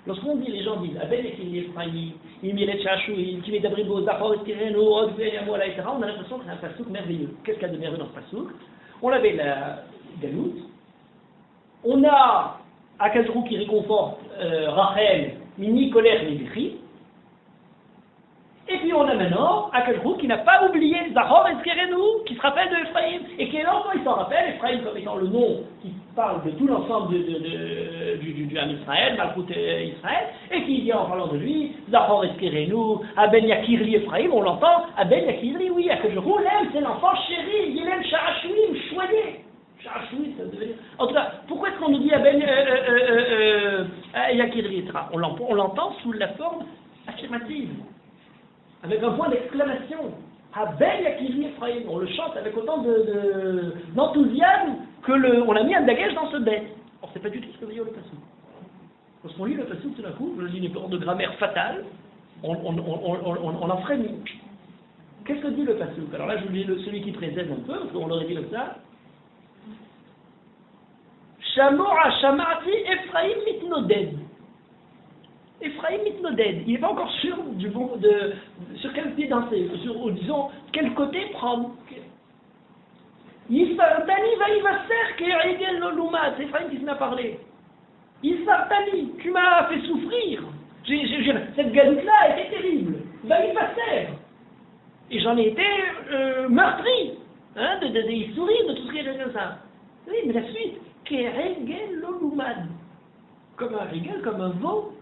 Lorsqu'on dit, les gens disent Haben Yakiri Ephraim, Imiret Shachouim, Kimedabribo, Zachor Estireno, Odve, Yamola, etc., on a l'impression que c'est un pasouk merveilleux. Qu'est-ce qu'il y a de merveilleux dans ce pasouk? On avait la galoute, on a Akazrou qui réconforte Rachel, Mini, Colère, Médéchi, Et puis on a maintenant Akadosh qui n'a pas oublié Zahor et Zkerenu, qui se rappelle de Ephraïm, et qui est là, il s'en rappelle, Ephraïm comme étant le nom qui parle de tout l'ensemble du Ham Israël, Malchut Israël, et qui dit en parlant de lui, Zahor et Zkerenu, Aben Yakirli Ephraïm, on l'entend, Aben Yakirli, oui, Akadosh l'aime, c'est l'enfant chéri, il aime Sha'ashuim, choyé. Sha'ashuim, ça devait dire. En tout cas, pourquoi est-ce qu'on nous dit Aben Yakirli, etc. On l'entend sous la forme affirmative, avec un point d'exclamation. Aben Yakirli Ephraïm, on le chante avec autant d'enthousiasme que on a mis un dagage dans ce bête. Or, c'est pas du tout ce que veut dire le passou. Lorsqu'on lit le passou, tout d'un coup, je lis une erreur de grammaire fatale, on en frémit. Qu'est-ce que dit le passou? Alors là, je vous lis celui qui précède un peu, parce qu'on l'aurait dit comme ça. Shamora Shamati Ephraïm mitnoded. Ephraïm mitnoded. Il n'est pas encore sûr sur quel pied danser, disons, quel côté prendre. Yisartani vaïvaser ke'egel lolumad. C'est Ephraïm qui se m'a parlé. Yisartani, tu m'as fait souffrir. Cette galoute-là a été terrible. Vaïvaser. Et j'en ai été meurtri. Hein, des Issouris, de tout ce qui est comme ça. Oui, mais la suite. Ke'egel lolumad. Comme un régel, comme un veau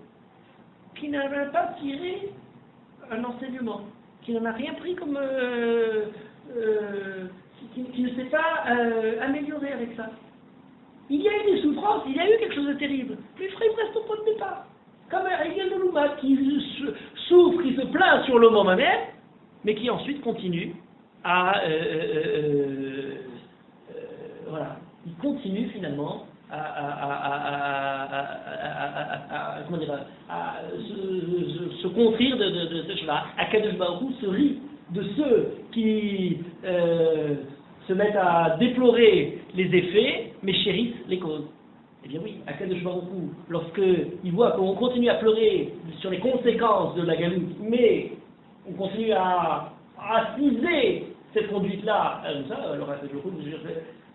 qui n'a pas tiré un enseignement, qui n'en a rien pris comme... qui ne s'est pas amélioré avec ça. Il y a eu des souffrances, il y a eu quelque chose de terrible. Puis Ephraïm reste au point de départ. Comme un régel de l'Oumad qui souffre, qui se plaint sur le moment même, mais qui ensuite continue à... voilà. Il continue finalement comment dire, à se contrir de ce cheval. Akadosh Baruch Hu se rit de ceux qui se mettent à déplorer les effets, mais chérissent les causes. Eh bien oui, Akadosh Baruch Hu, lorsqu'il voit qu'on continue à pleurer sur les conséquences de la galoute, mais on continue à attiser cette conduite-là, ça, alors Akadosh Baruch Hu,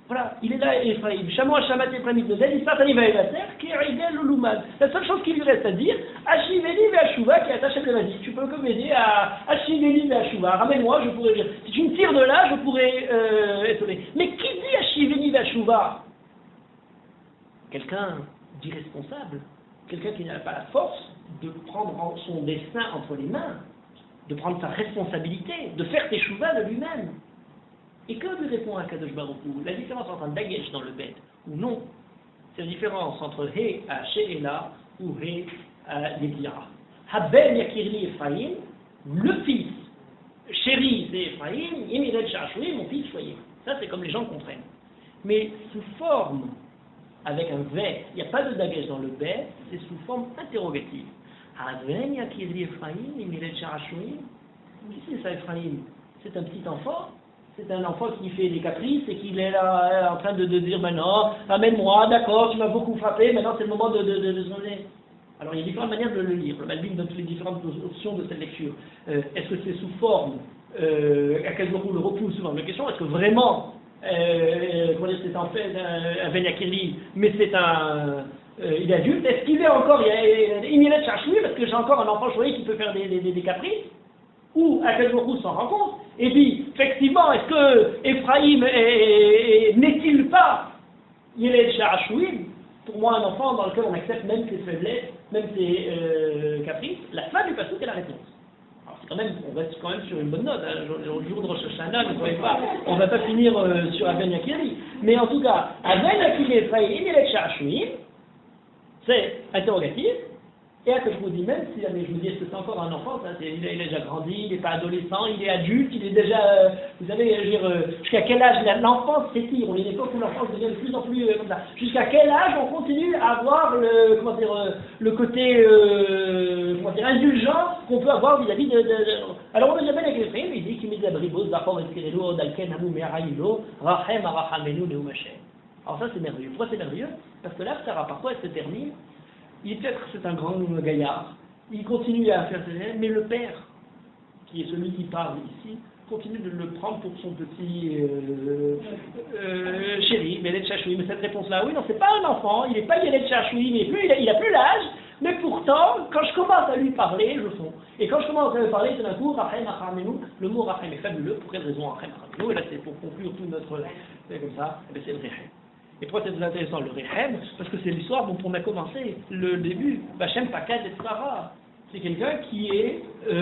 voilà, il est là, Ephraïm. Shamo Hashamat Ephraim Mitnoded, Isatani Vaïvaser, Ke'egel Lolumad. La seule chose qu'il lui reste à dire, Ashiveli Ve'ashuva, qui est attaché à vas-y. Tu peux comme aider à Ashiveli Ve'ashuva. Ramène-moi, je pourrais dire. Si tu me tires de là, je pourrais étonner. Mais qui dit Ashiveli Ve'ashuva? Quelqu'un d'irresponsable. Quelqu'un qui n'a pas la force de prendre son destin entre les mains, de prendre sa responsabilité, de faire teshuva de lui-même. Et que lui répond Akadosh Baruch Hu? La différence entre un dagesh dans le bête ou non, c'est la différence entre He à She'ela ou He à Yedira. Haben Yakirli Ephraim, le fils, chéri c'est Ephraim, Yemired Sha'ashuim, mon fils choyé. Ça c'est comme les gens comprennent. Mais sous forme, avec un V, il n'y a pas de dagesh dans le bête, c'est sous forme interrogative. Haben Yakirli Ephraim, Yemired Sha'ashuim. Qui c'est ça Ephraim? C'est un petit enfant. C'est un enfant qui fait des caprices et qui est là en train de dire maintenant, amène-moi, d'accord, tu m'as beaucoup frappé, maintenant c'est le moment de se donner. Alors il y a différentes manières de le lire. Le Malbim donne toutes les différentes options de cette lecture. Est-ce que c'est sous forme, à quel jour le repousse souvent la question, est-ce que vraiment, comment dire, c'est en fait un Ben Yakirli, mais c'est il est adulte, est-ce qu'il est encore, il y a Imilet Chachmi, parce que j'ai encore un enfant choisi qui peut faire des caprices, ou à quel jour s'en rend compte? Et puis, effectivement, est-ce que Ephraïm n'est-il pas Yeled Sha'ashuim? Pour moi, un enfant dans lequel on accepte même ses faiblesses, même ses caprices, la fin du passage est la réponse. Alors, c'est quand même, on reste quand même sur une bonne note. Hein. Au jour de Rosh Hashanah, ne croyez pas, on ne va pas finir sur Aben Yakiri. Mais en tout cas, Aben Yakiri Ephraïm Yeled Sha'ashuim, c'est interrogatif. Et là que je vous dis, même si je vous dis est-ce que c'est encore un enfant, ça, il est déjà grandi, il n'est pas adolescent, il est adulte, il est déjà, vous savez, jusqu'à quel âge l'enfance s'étire, on est à une époque où l'enfance devient de plus en plus comme ça. Jusqu'à quel âge on continue à avoir le côté indulgent qu'on peut avoir vis-à-vis de... Alors on me dit avec Ephraim, il dit qu'il met des abribos, d'Achor Eskerelo, d'Alken, Hamou, Me'araïlo, Rachem, Arachamenu, Neumachem. Alors ça c'est merveilleux. Pourquoi c'est merveilleux? Parce que là, Sarah, par quoi elle se termine? Peut-être que c'est un grand gaillard, il continue à faire ses mais le père, qui est celui qui parle ici, continue de le prendre pour son petit chéri, Yeled Sha'ashuim. Mais cette réponse-là, oui, non, c'est pas un enfant, il n'est pas Yeled Sha'ashuim, il n'a plus l'âge Mais pourtant, quand je commence à lui parler, je fonds. Et quand je commence à lui parler, tout d'un coup, Rachem Achamenu, le mot Rachem est fabuleux. Pour quelle raison Rachem Achamenu? Et là, c'est pour conclure tout notre... C'est comme ça, c'est le Rechem. Et pourquoi c'est très intéressant le Rechem? Parce que c'est l'histoire dont on a commencé, le début. Bachem Pakad et Sarah. C'est quelqu'un qui est, tout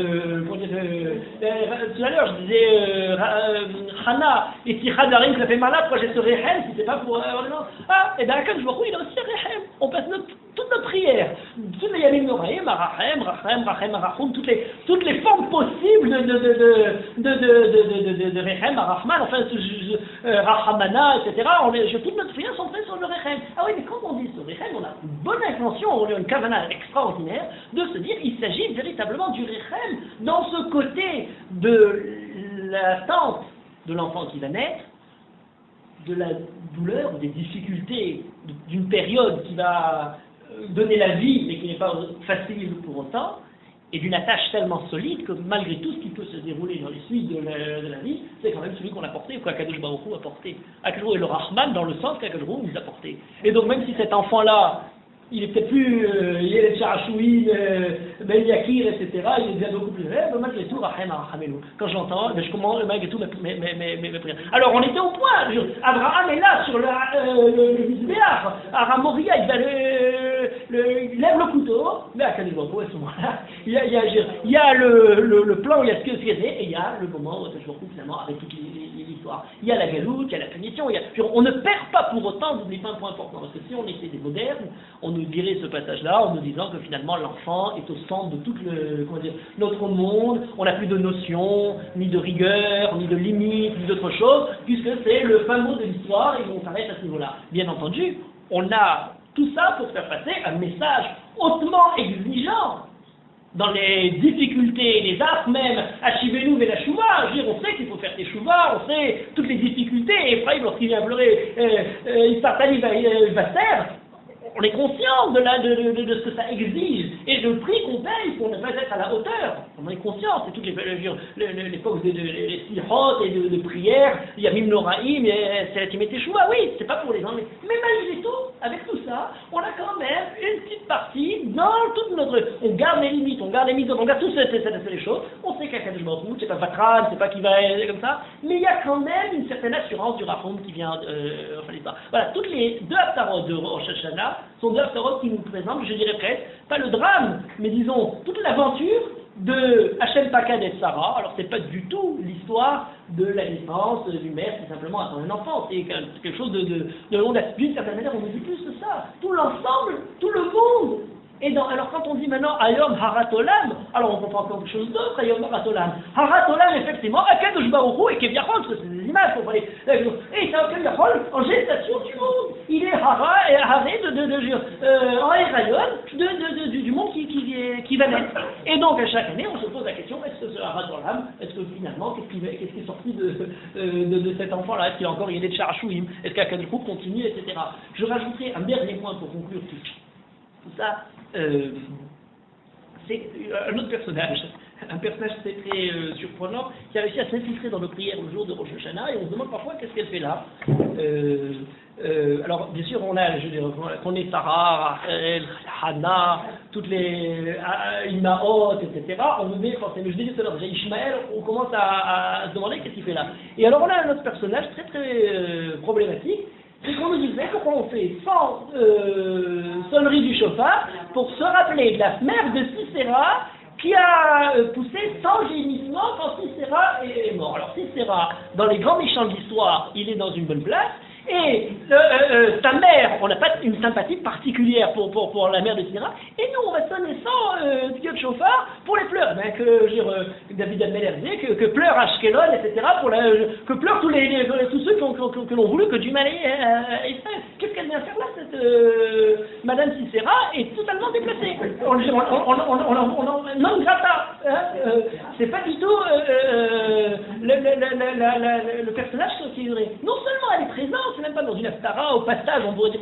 à l'heure je disais, Hana, et si Hadarim ça fait malade, pourquoi j'ai ce Rechem, si c'est pas pour... et bien quand je vois, il a aussi Rechem. On passe toute notre prière, toutes les Yamim Noraïm, Rachem, Arachum, toutes les formes possibles de Rechem, Arachman, enfin, Rachamana, etc. Toute notre prière sont faites sur le Rechem. Ah oui, mais quand on dit ce Rechem, on a une bonne intention, on a une kavana extraordinaire de se dire, il s'agit véritablement du Rechem dans ce côté de l'attente de l'enfant qui va naître, de la douleur, des difficultés d'une période qui va donner la vie, mais qui n'est pas facile pour autant, et d'une attache tellement solide que malgré tout ce qui peut se dérouler dans les suites de la vie, c'est quand même celui qu'on a porté, ou qu'Akadosh Baruch Hu a porté. Akadosh Baruch Hu est le Rahman dans le sens qu'Akadosh Baruch Hu nous a porté. Et donc même si cet enfant-là, il est peut-être plus, il est Tcharachouin, Ben Yakir, etc., il est déjà beaucoup plus vrai, mais malgré tout, Rachem Arachamelu. Quand je l'entends, je commence malgré tout mes prières. Alors on était au point, Abraham est là sur le Misbéach, Aram Moria, il lève le couteau, mais à Kadosh Baruch Hu, à ce moment-là, il y a le plan où il y a ce que c'est, et il y a le moment où Kadosh Baruch Hu, finalement, avec toute l'histoire. Il y a la galoute, il y a la punition, on ne perd pas pour autant, n'oublie pas un point important, parce que si on était des modernes, on nous dirait ce passage-là en nous disant que finalement l'enfant est au centre de tout notre monde, on n'a plus de notion, ni de rigueur, ni de limite, ni d'autre chose, puisque c'est le fin mot de l'histoire et on s'arrête à ce niveau-là. Bien entendu, on a tout ça pour faire passer un message hautement exigeant dans les difficultés, les actes même, Hachivenu et la Chouva, on sait qu'il faut faire des Chouva, on sait toutes les difficultés, et Ephraïm lorsqu'il vient pleurer, Ispartali va se taire. On est conscient de ce que ça exige et le prix qu'on paye pour ne pas être à la hauteur. On est conscient, c'est toutes l'époque des sirot et de prière, il y a Mim Noraïm, c'est la Timet Teshuva, oui, c'est pas pour les gens, mais malgré tout, avec tout ça, on a quand même une petite partie dans toute notre... On garde les limites, on garde les mises, on garde toutes les choses, on sait qu'Akadosh Baruch Hu, c'est pas Vatran, c'est pas qui va être comme ça, mais il y a quand même une certaine assurance du Rachom qui vient, voilà, toutes les deux haftarot de Rosh Hashanah sont deux haftarot qui nous présentent, je dirais presque, pas le drame, mais disons, toute l'aventure de Hachem Pakad et Sarah. Alors c'est pas du tout l'histoire de la naissance du maire qui simplement attend un enfant, c'est quelque chose d'une certaine manière, on ne dit plus que ça. Tout l'ensemble, tout le monde. Alors quand on dit maintenant Ayom Haratolam, alors on comprend quelque chose d'autre, Ayom Haratolam. Haratolam, effectivement, Akadosh Baruch Hu et Keviachol, parce que c'est des images pour parler. Et c'est un Keviachol en gestation du monde. Il est Hara et Haré en Erayon du monde qui va naître. Et donc à chaque année, on se pose la question, est-ce que ce Haratolam, est-ce que finalement, qu'est-ce qui est sorti de cet enfant-là? Est-ce qu'il y a encore Yéné de Charachouim? Est-ce qu'Akadosh Baruch Hu continue, etc. Je rajouterai un dernier point pour conclure tout ça. C'est un autre personnage, très très surprenant, qui a réussi à s'infiltrer dans nos prières le jour de Rosh Hashanah, et on se demande parfois qu'est-ce qu'elle fait là. Alors bien sûr on connaît Sarah, Rachel, Hana, toutes les Imaot, etc. On nous met forcément, je disais tout à l'heure, déjà Ishmaël, on commence à se demander qu'est-ce qu'il fait là. Et alors on a un autre personnage très très problématique, c'est qu'on nous disait pourquoi on fait sans sonnerie du chauffard pour se rappeler de la mère de Sisera qui a poussé sans gémissement quand Sisera est mort. Alors Sisera, dans les grands méchants de l'histoire, il est dans une bonne place, et sa mère, on n'a pas une sympathie particulière pour la mère de Sisera, et nous on va sonner sans dieu de chauffard pour les pleurs. Ben, David Ameller disait que pleure Ashkelon, etc., que pleurent tous ceux qui l'ont voulu que Dieu m'allait Israël. Qu'est-ce qu'elle vient faire là, cette Madame Sisera est totalement déplacée. Non grata. C'est pas du tout le personnage qui dirait. Non seulement elle est présente, c'est même pas dans une haftara, au passage, on pourrait dire,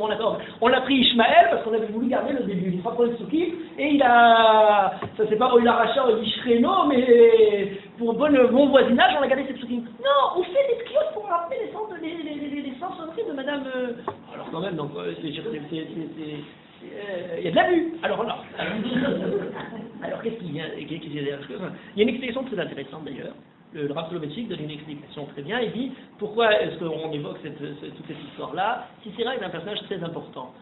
on a pris Ishmaël parce qu'on avait voulu garder le début, il frappe le Soukim, et il a rachat au Ishreno, mais pour bon voisinage, on a gardé cette Soukim. Non, on fait des kiosques pour rappeler les sens sonneries de Madame. Alors quand même, donc, il y a de l'abus. Alors non. Alors qu'est-ce qu'il y a derrière? Il y a une explication très intéressante d'ailleurs. Le Rav Soloveitchik donne une explication très bien. Il dit pourquoi est-ce qu'on évoque toute cette histoire-là. Sisera est un personnage très important.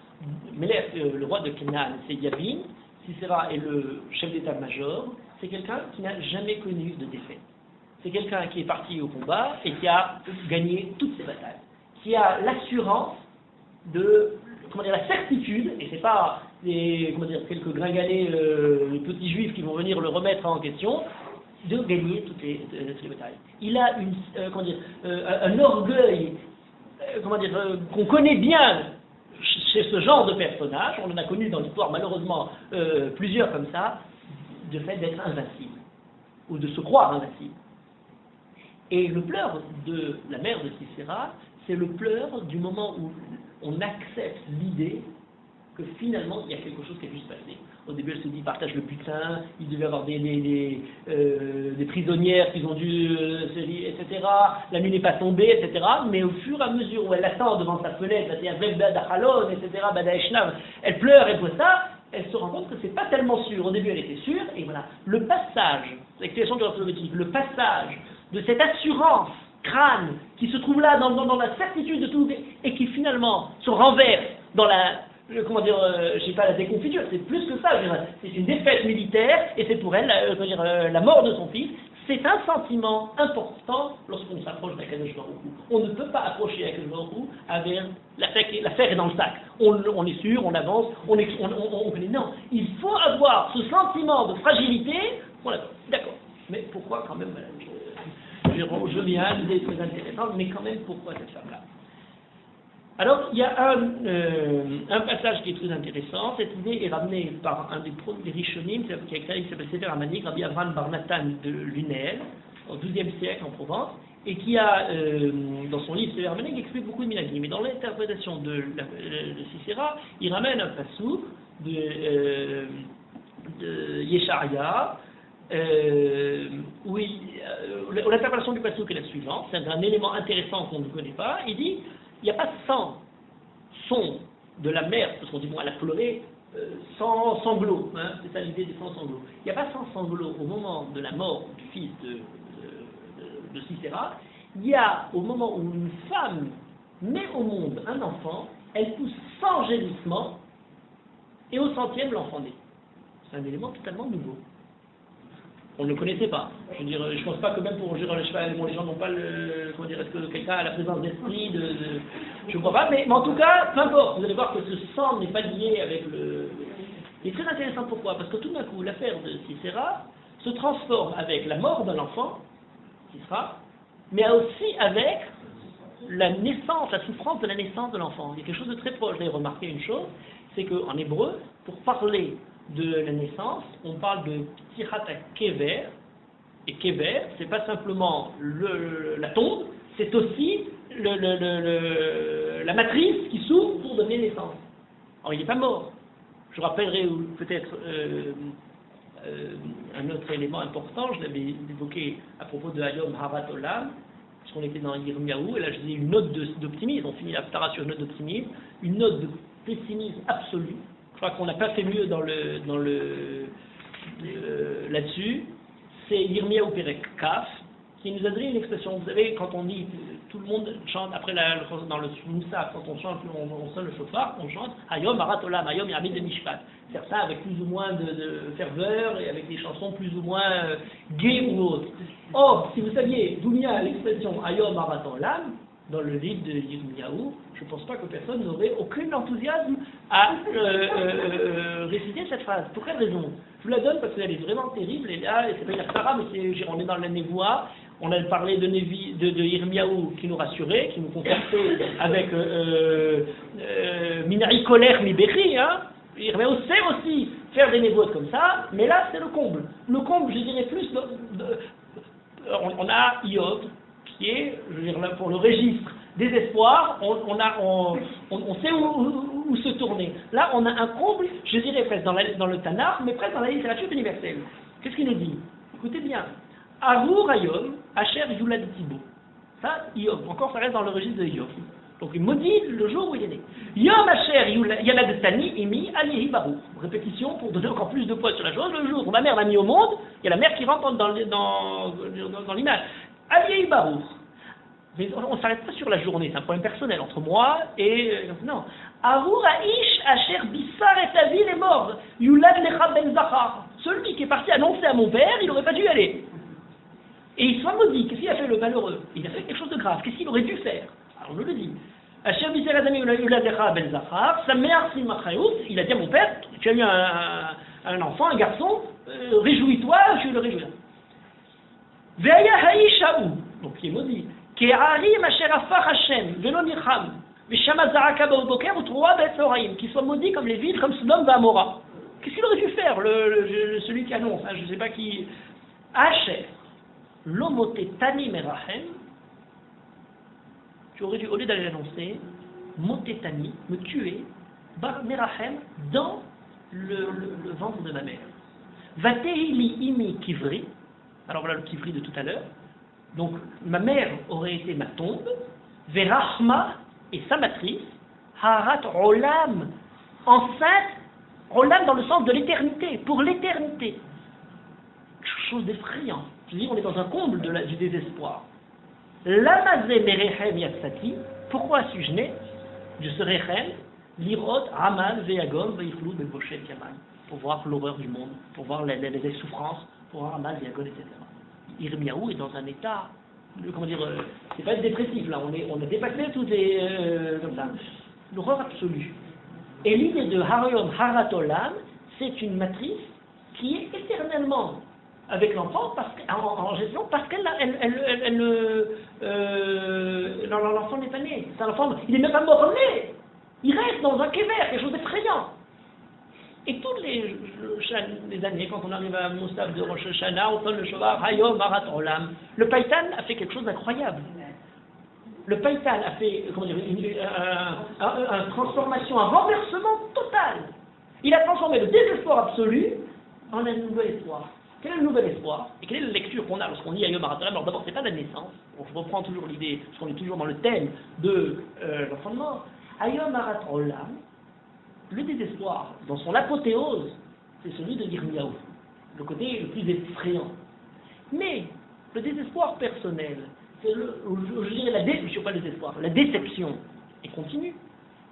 Mais le roi de Canaan, c'est Yabin. Sisera est le chef d'état-major. C'est quelqu'un qui n'a jamais connu de défaite. C'est quelqu'un qui est parti au combat et qui a gagné toutes ses batailles. Qui a l'assurance de, la certitude, et c'est pas quelques gringalés petits juifs qui vont venir le remettre en question, de gagner toutes les batailles. Il a un orgueil, qu'on connaît bien chez ce genre de personnage. On en a connu dans l'histoire malheureusement plusieurs comme ça, de fait d'être invincible ou de se croire invincible. Et le pleur de la mère de Sisera, c'est le pleur du moment où on accepte l'idée que finalement il y a quelque chose qui a dû se passer. Au début, elle se dit partage le butin, il devait y avoir des prisonnières qui ont dû se lier, etc. La nuit n'est pas tombée, etc. Mais au fur et à mesure où elle attend devant sa fenêtre, elle pleure, elle voit ça, elle se rend compte que c'est pas tellement sûr. Au début, elle était sûre, et voilà. Le passage, l'explication de la Soloveitchik, le passage de cette assurance crâne qui se trouve là dans la certitude de tout et qui finalement se renverse dans la la déconfiture, c'est plus que ça, c'est une défaite militaire et c'est pour elle la mort de son fils. C'est un sentiment important lorsqu'on s'approche d'Akadosh Baruch Hu. On ne peut pas approcher Akadosh Baruch Hu avec l'affaire est dans le sac. On est sûr, on avance, on connaît. Non, il faut avoir ce sentiment de fragilité. Voilà, d'accord. Mais pourquoi quand même, je viens l'idée très intéressante, mais quand même pourquoi cette femme-là? Alors, il y a un passage qui est très intéressant. Cette idée est ramenée par un des Rishonim, qui a écrit, qui s'appelle Sefer Amanik, Rabbi Avraham Bar Natan de Lunel, au XIIe siècle en Provence, et qui a, dans son livre Sefer Amanik, explique beaucoup de minagim. Mais dans l'interprétation de Sisera, il ramène un passouk de Yesharia, où l'interprétation du passouk est la suivante. C'est un élément intéressant qu'on ne connaît pas. Il dit il n'y a pas 100 sons de la mère, parce qu'on dit, bon, elle a pleuré 100 sanglots, hein, c'est ça l'idée des 100 sanglots. Il n'y a pas 100 sanglots au moment de la mort du fils de Sisera. Il y a au moment où une femme met au monde un enfant, elle pousse 100 gémissements, et au 100e, l'enfant naît. C'est un élément totalement nouveau. On ne le connaissait pas. Je veux dire, je pense pas que même pour gérer le cheval, les gens n'ont pas est-ce que quelqu'un a la présence d'esprit je ne crois pas, mais en tout cas, peu importe, vous allez voir que ce sang n'est pas lié avec le... Il est très intéressant, pourquoi? Parce que tout d'un coup, l'affaire de Sisera se transforme avec la mort d'un enfant, Sisera, mais aussi avec la naissance, la souffrance de la naissance de l'enfant. Il y a quelque chose de très proche. Vous avez remarqué une chose, c'est qu'en hébreu, pour parler de la naissance, on parle de Ptirat Kever, et Kever, c'est pas simplement la tombe, c'est aussi la matrice qui s'ouvre pour donner naissance. Alors il n'est pas mort. Je rappellerai peut-être un autre élément important, je l'avais évoqué à propos de Hayom Harat Olam, puisqu'on était dans Yirmiyahu, et là je disais une note d'optimisme, on finit l'Haftara sur une note d'optimisme, une note de pessimisme absolu. Je crois qu'on n'a pas fait mieux là-dessus. C'est Yirmiyahu Perek Kaf, qui nous a donné une expression. Vous savez, quand on dit, tout le monde chante, après dans le Moussa, quand on chante, on sonne le chauffard, on chante Hayom Harat Olam, Hayom Yamid de Mishpat. Faire ça avec plus ou moins de ferveur et avec des chansons plus ou moins gaies ou autres. Or, si vous saviez d'où vient l'expression Hayom Harat Olam, dans le livre de Yirmiyahu, je ne pense pas que personne n'aurait aucun enthousiasme à réciter cette phrase. Pour quelle raison? Je vous la donne parce qu'elle est vraiment terrible, et là, c'est pas une Haftara, mais on est dans la névoie. On a parlé de Yirmiyahu qui nous rassurait, qui nous confortait avec Minari Koler Mi Bechi, hein. Yirmiyahu sait aussi faire des névoies comme ça, mais là, c'est le comble. Le comble, je dirais plus, on a Yod, qui est, je veux dire, là, pour le registre des espoirs, on sait où se tourner. Là, on a un comble, je dirais presque dans le Tanakh, mais presque dans la littérature universelle. Qu'est-ce qu'il nous dit? Écoutez bien. Arur Hayom, Asher Yulad Tibo. Ça, Yov. Encore, ça reste dans le registre de Yov. Donc il maudit le jour où il est né. Yom Asher Yaladtani Imi Al Yehi Baruch. Répétition pour donner encore plus de poids sur la chose. Le jour où ma mère m'a mis au monde, il y a la mère qui rentre dans l'image. Al Yehi Baruch. Mais on ne s'arrête pas sur la journée, c'est un problème personnel entre moi et... non. Arur Aish Asher Bissar et Avil est mort. Yulad Lecha Ben Zachar. Celui qui est parti annoncer à mon père, il n'aurait pas dû y aller. Et il soit maudit. Qu'est-ce qu'il a fait le malheureux? Il a fait quelque chose de grave. Qu'est-ce qu'il aurait dû faire? Alors je le dis. Asher Bissar et Avil Yulad Lecha Ben Zachar. Sa mère Simachayut, il a dit à mon père, tu as eu un enfant, un garçon, réjouis-toi, je vais le réjouir. Ve'aya Haïshaou, donc il est maudit. Ke'arim Asher Afar Hashem, Velo Nicham. Qui soit maudit comme les villes, comme Sodome et Amora. Qu'est-ce qu'il aurait dû faire, celui qui annonce, hein, je ne sais pas qui... Asher, Lomotetani Merahem, tu aurais dû, au lieu d'aller l'annoncer, Motetani, me tuer, Bar Merahem, dans le ventre de ma mère. Vatehili Imi Kivri, alors voilà le Kivri de tout à l'heure, donc ma mère aurait été ma tombe, Verachma, et sa matrice, Harat Olam, enceinte, Olam dans le sens de l'éternité, pour l'éternité. Chose d'effrayant. Je dis, on est dans un comble du désespoir. Lamazé Merechem Yatsati, pourquoi suis-je né? Je serai Rechem, Lirot, Amal, Veagom, Veiflou, Beboshet, Yaman, pour voir l'horreur du monde, pour voir les souffrances, pour voir Amal, Veagom, etc. Irmiaou est dans un état. Comment dire, c'est pas dépressif là, on a dépassé tous les comme ça. L'horreur absolue. Et l'idée de Harayom Haratolam, c'est une matrice qui est éternellement avec l'enfant en gestion parce l'enfant n'est pas né. C'est un enfant, il n'est même pas mort-né. Il reste dans un kéver, quelque chose d'effrayant. Et toutes les années, quand on arrive à Moussaf de Rosh Hashanah, on sonne le Shovar, Hayom, Marat Olam. Le Païtan a fait quelque chose d'incroyable. Le Païtan a fait, comment dire, une transformation, un renversement total. Il a transformé le désespoir absolu en un nouvel espoir. Quel est le nouvel espoir? Et quelle est la lecture qu'on a lorsqu'on dit Hayom, Marat Olam? Alors d'abord, c'est pas la naissance. Donc je reprends toujours l'idée, parce qu'on est toujours dans le thème de l'enfant de mort. Hayom, Marat Olam. Le désespoir, dans son apothéose, c'est celui de Yirmiyahu, le côté le plus effrayant. Mais le désespoir personnel, c'est je dirais pas le désespoir, la déception est continue.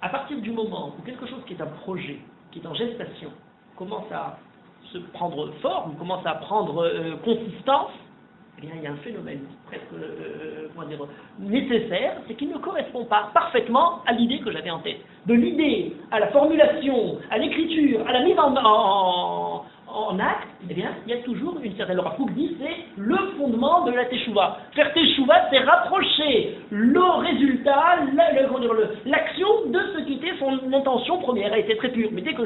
À partir du moment où quelque chose qui est un projet, qui est en gestation, commence à se prendre forme, commence à prendre consistance, eh bien, il y a un phénomène presque nécessaire, c'est qu'il ne correspond pas parfaitement à l'idée que j'avais en tête. De l'idée à la formulation, à l'écriture, à la mise en acte, eh bien, il y a toujours une certaine... Le Rav Kook dit, c'est le fondement de la teshuva. Faire teshuva, c'est rapprocher le résultat, l'action de ce qui était son intention première. Elle était très pure. Mais dès que,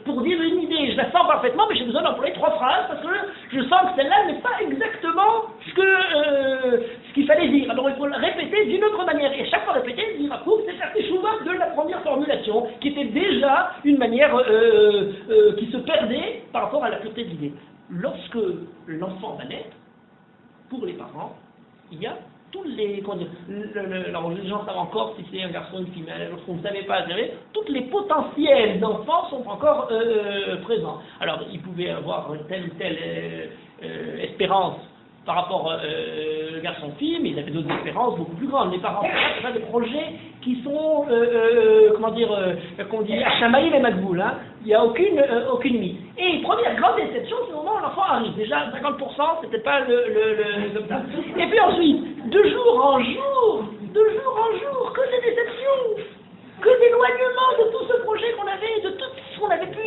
pour dire une idée, je la sens parfaitement, mais j'ai besoin d'employer 3 phrases parce que je sens que celle-là n'est pas exactement ce qu'il fallait dire. Alors il faut le répéter d'une autre manière. Et à chaque fois répéter, dit Rav Kook, c'est faire teshuva de la première formulation, qui était déjà une manière qui se perdait par rapport à la pureté de l'idée. Lorsque l'enfant va naître, pour les parents, il y a tous les... alors les gens savent encore si c'est un garçon ou une fille, mais lorsqu'on ne savait pas gérer, tous les potentiels d'enfants sont encore présents. Alors il pouvait avoir telle ou telle espérance par rapport garçon-fille, mais ils avaient d'autres espérances beaucoup plus grandes. Les parents ont des projets qui sont, qu'on dit Hachamaï et Magboul, hein. Il n'y a aucune limite. Et première grande déception, c'est au moment où l'enfant arrive. Déjà, 50%, c'était pas comme ça. Et puis ensuite, de jour en jour, que des déceptions, que d'éloignement de tout ce projet qu'on avait, de tout ce qu'on avait pu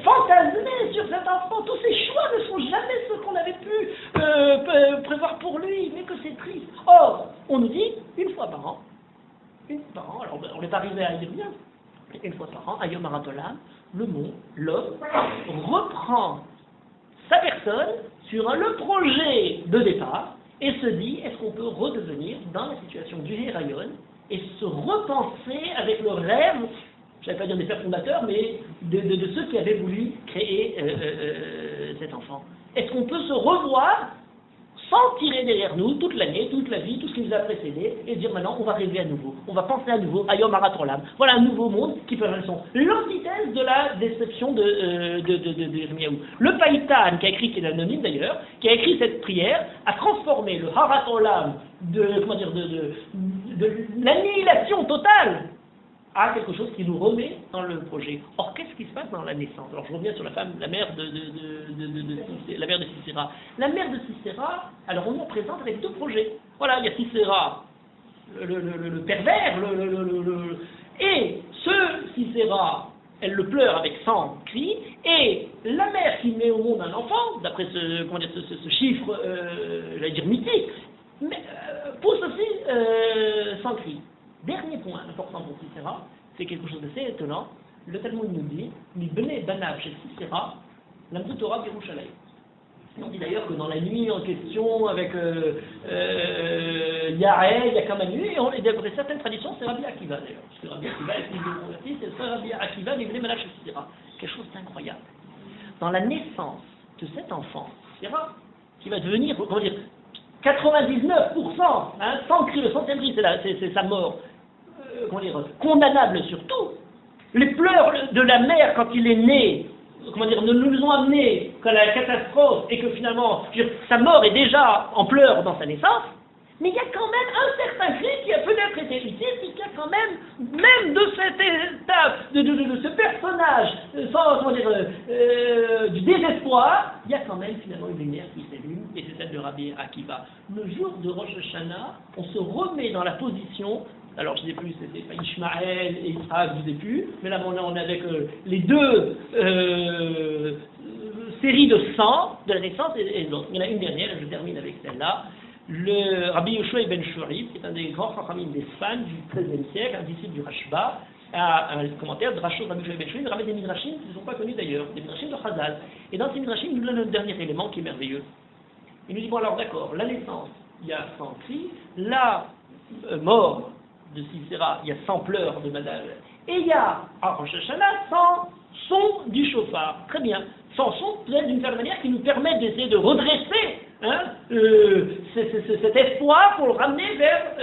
fantasmer sur cet enfant. Tous ces choix ne sont jamais ceux qu'on avait pu prévoir pour lui, mais que c'est triste. Or, on nous dit, une fois par an, alors on est arrivé à dire bien, une fois par an, à Yom Haratolam, l'homme reprend sa personne sur le projet de départ et se dit, est-ce qu'on peut redevenir dans la situation du Héraïon et se repenser avec le rêve, je ne vais pas dire des pères fondateurs, mais de ceux qui avaient voulu créer cet enfant. Est-ce qu'on peut se revoir sans tirer derrière nous toute l'année, toute la vie, tout ce qui nous a précédé, et dire maintenant on va rêver à nouveau, on va penser à nouveau à Yom Harat Olam. Voilà un nouveau monde qui peut être l'antithèse de la déception de Yirmiyahu. Le Païtan, qui a écrit, qui est anonyme d'ailleurs, qui a écrit cette prière, a transformé le Harat Olam de l'annihilation totale à quelque chose qui nous remet dans le projet. Or, qu'est-ce qui se passe dans la naissance? Alors, je reviens sur la femme, la mère la mère de Sisera. La mère de Sisera, alors on nous présente avec deux projets. Voilà, il y a Sisera, le pervers, et ce Sisera, elle le pleure avec 100 cris, et la mère qui met au monde un enfant, d'après ce chiffre, j'allais dire mythique, pousse aussi 100 cris. Dernier point important pour Sisera, c'est quelque chose d'assez étonnant. Le Talmud nous dit Mi bnei banav chez Sisera, lamdu Torah b'Yerushalayim. On dit d'ailleurs que dans la nuit en question, avec Yael, il y a comme une nuit, et d'après certaines traditions, c'est Rabbi Akiva d'ailleurs. Parce que Rabbi Akiva est fils de converti, c'est le Rabbi Akiva Mi bnei banav chez Sisera. Quelque chose d'incroyable. Dans la naissance de cet enfant, Sisera, qui va devenir, comment dire, 99%, sans cri, le centième cri, c'est sa mort, condamnable surtout. Les pleurs de la mère quand il est né, nous ont amené à la catastrophe et que finalement, sa mort est déjà en pleurs dans sa naissance. Mais il y a quand même un certain cri qui a peut-être été utile, c'est qu'il y a quand même de cette étape, de ce personnage, du désespoir, il y a quand même finalement une lumière qui s'allume, et c'est celle de Rabbi Akiva. Le jour de Rosh Hashanah, on se remet dans la position, alors je ne sais plus, c'était pas Ishmaël et Israël, je ne sais plus, mais là on est avec les deux séries de sang, de la naissance et de l'autre. Il y en a une dernière, et je termine avec celle-là. Le Rabbi Yoshua Ibn Shuri, qui est un des grands chachamim d'Espagne du XIIIe siècle, un disciple du Rashba, a un commentaire de Rachot Rabbi Yoshua Ibn Shuri, il ramène des midrashim qui ne sont pas connus d'ailleurs, des midrashim de Chazal. Et dans ces midrashim, il nous donne un dernier élément qui est merveilleux. Il nous dit, bon alors d'accord, la naissance, il y a 100 cris, la mort de Sisera, il y a 100 pleurs de Madame, et il y a, à Rosh Hashanah, 100 sons du chauffard. Très bien. 100 sons, peut-être d'une certaine manière, qui nous permettent d'essayer de redresser cet espoir pour le ramener vers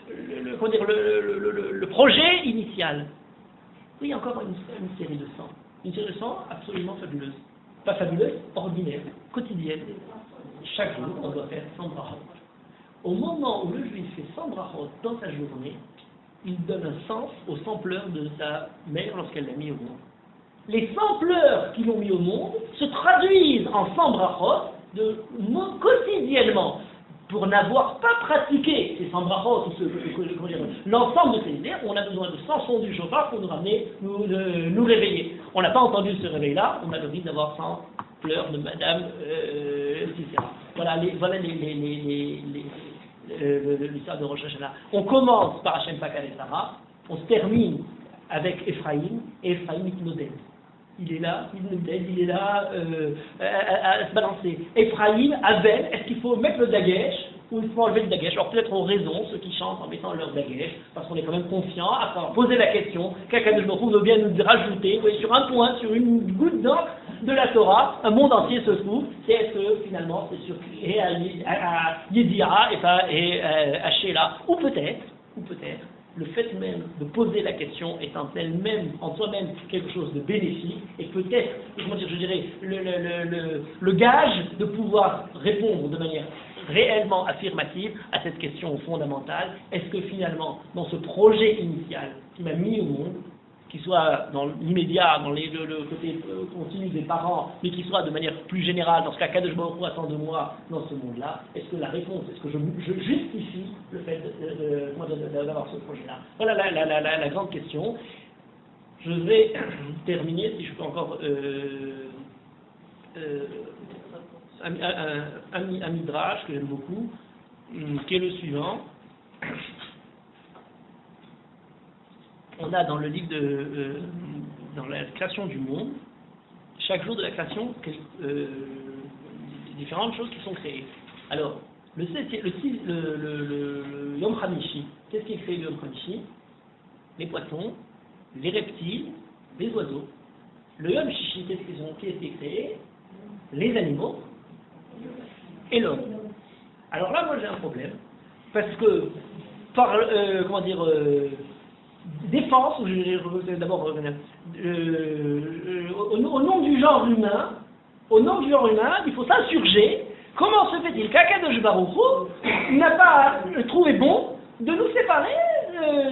le projet initial. Oui, encore une série de 100. Une série de 100 absolument fabuleuse. Pas fabuleuse, ordinaire, quotidienne. Chaque jour, on doit faire 100 brachot. Au moment où le juif fait 100 brachot dans sa journée, il donne un sens aux 100 pleurs de sa mère lorsqu'elle l'a mis au monde. Les 100 pleurs qui l'ont mis au monde se traduisent en 100 brachot quotidiennement. Pour n'avoir pas pratiqué ces 100 brachot, l'ensemble de ces idées, on a besoin de 100 sons du chauffard pour nous ramener, nous réveiller. On n'a pas entendu ce réveil-là, on a envie d'avoir 100 pleurs de Madame Sisera. Voilà l'histoire de Rosh Hashanah. On commence par Hachem Pakal et Sarah, on se termine avec Ephraïm, et Ephraïm Mitnodel. Il est là, il est là à se balancer. Ephraïm, Abel, est-ce qu'il faut mettre le dagesh ou il faut enlever le dagesh? Alors peut-être ont raison ceux qui chantent en mettant leur dagesh, parce qu'on est quand même confiant à poser la question qu'Akadosh Baruch Hu veut bien nous rajouter, vous voyez, sur un point, sur une goutte d'encre de la Torah, un monde entier se trouve, c'est est-ce que finalement c'est sur Yedira et à Sheila, ou peut-être, le fait même de poser la question est en elle-même, en soi-même, quelque chose de bénéfique, et peut-être, je dirais, le gage de pouvoir répondre de manière réellement affirmative à cette question fondamentale. Est-ce que finalement, dans ce projet initial qui m'a mis au monde, qui soit dans l'immédiat, dans le côté continu des parents, mais qui soit de manière plus générale, dans ce qu'Akadosh Baruch Hu attend de moi dans ce monde-là, est-ce que la réponse, est-ce que je justifie le fait d'avoir ce projet-là? Voilà la grande question. Je vais terminer, si je peux encore, un midrash que j'aime beaucoup, qui est le suivant. On a dans le livre dans la création du monde, chaque jour de la création, différentes choses qui sont créées. Alors, le Yom Hamishi, qu'est-ce qui est créé le Yom Hamishi? Les poissons, les reptiles, les oiseaux. Le Yom Shishi, qu'est-ce qui est créé? Les animaux et l'homme. Alors là, moi j'ai un problème, parce que par, défense, je vais d'abord revenir, au nom du genre humain, il faut s'insurger. Comment se fait-il qu'Akadosh Baruch Hu n'a pas trouvé bon de nous séparer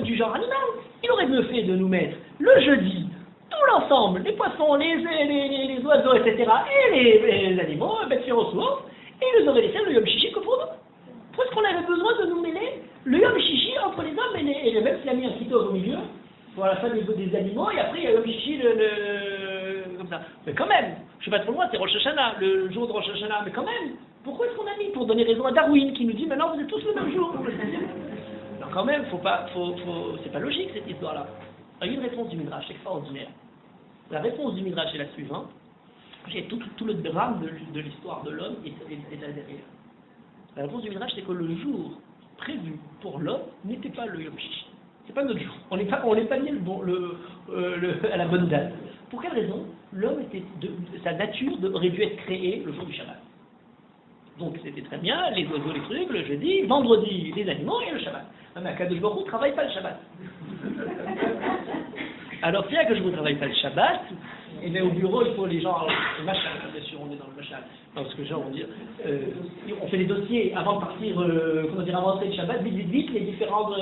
du genre animal? Il aurait mieux fait de nous mettre le jeudi, tout l'ensemble, les poissons, les oiseaux, etc., et les animaux, bêtes ressources, et il nous aurait laissé le Yom Shishi que pour nous. Pourquoi est-ce qu'on avait besoin de nous mêler le Yom Shishi entre les hommes et les même s'il a mis un kitov au milieu, pour la fin des animaux, et après il y a Yom Shishi comme ça. Mais quand même, je suis pas trop loin, c'est Rosh Hashanah, le jour de Rosh Hashanah, mais quand même, pourquoi est-ce qu'on a mis? Pour donner raison à Darwin qui nous dit maintenant vous êtes tous le même jour. Alors quand même, c'est pas logique cette histoire-là. Il y a une réponse du Midrash extraordinaire. La réponse du Midrash est la suivante. J'ai tout le drame de l'histoire de l'homme et là derrière. La réponse du Midrash, c'est que le jour prévu pour l'homme n'était pas le Yom Shishi. C'est pas notre jour. On n'est pas mis à la bonne date. Pour quelle raison? L'homme sa nature aurait dû être créée le jour du Shabbat. Donc c'était très bien, les oiseaux, les trucs, le jeudi, vendredi, les animaux et le Shabbat. Mais Akadosh Baruch Hu ne travaille pas le Shabbat. Alors si Akadosh Baruch Hu ne travaille pas le Shabbat, et bien au bureau il faut les gens, le machal, bien sûr on est dans le machal, parce que genre on fait les dossiers avant de partir, avant le Shabbat, vite, les différentes,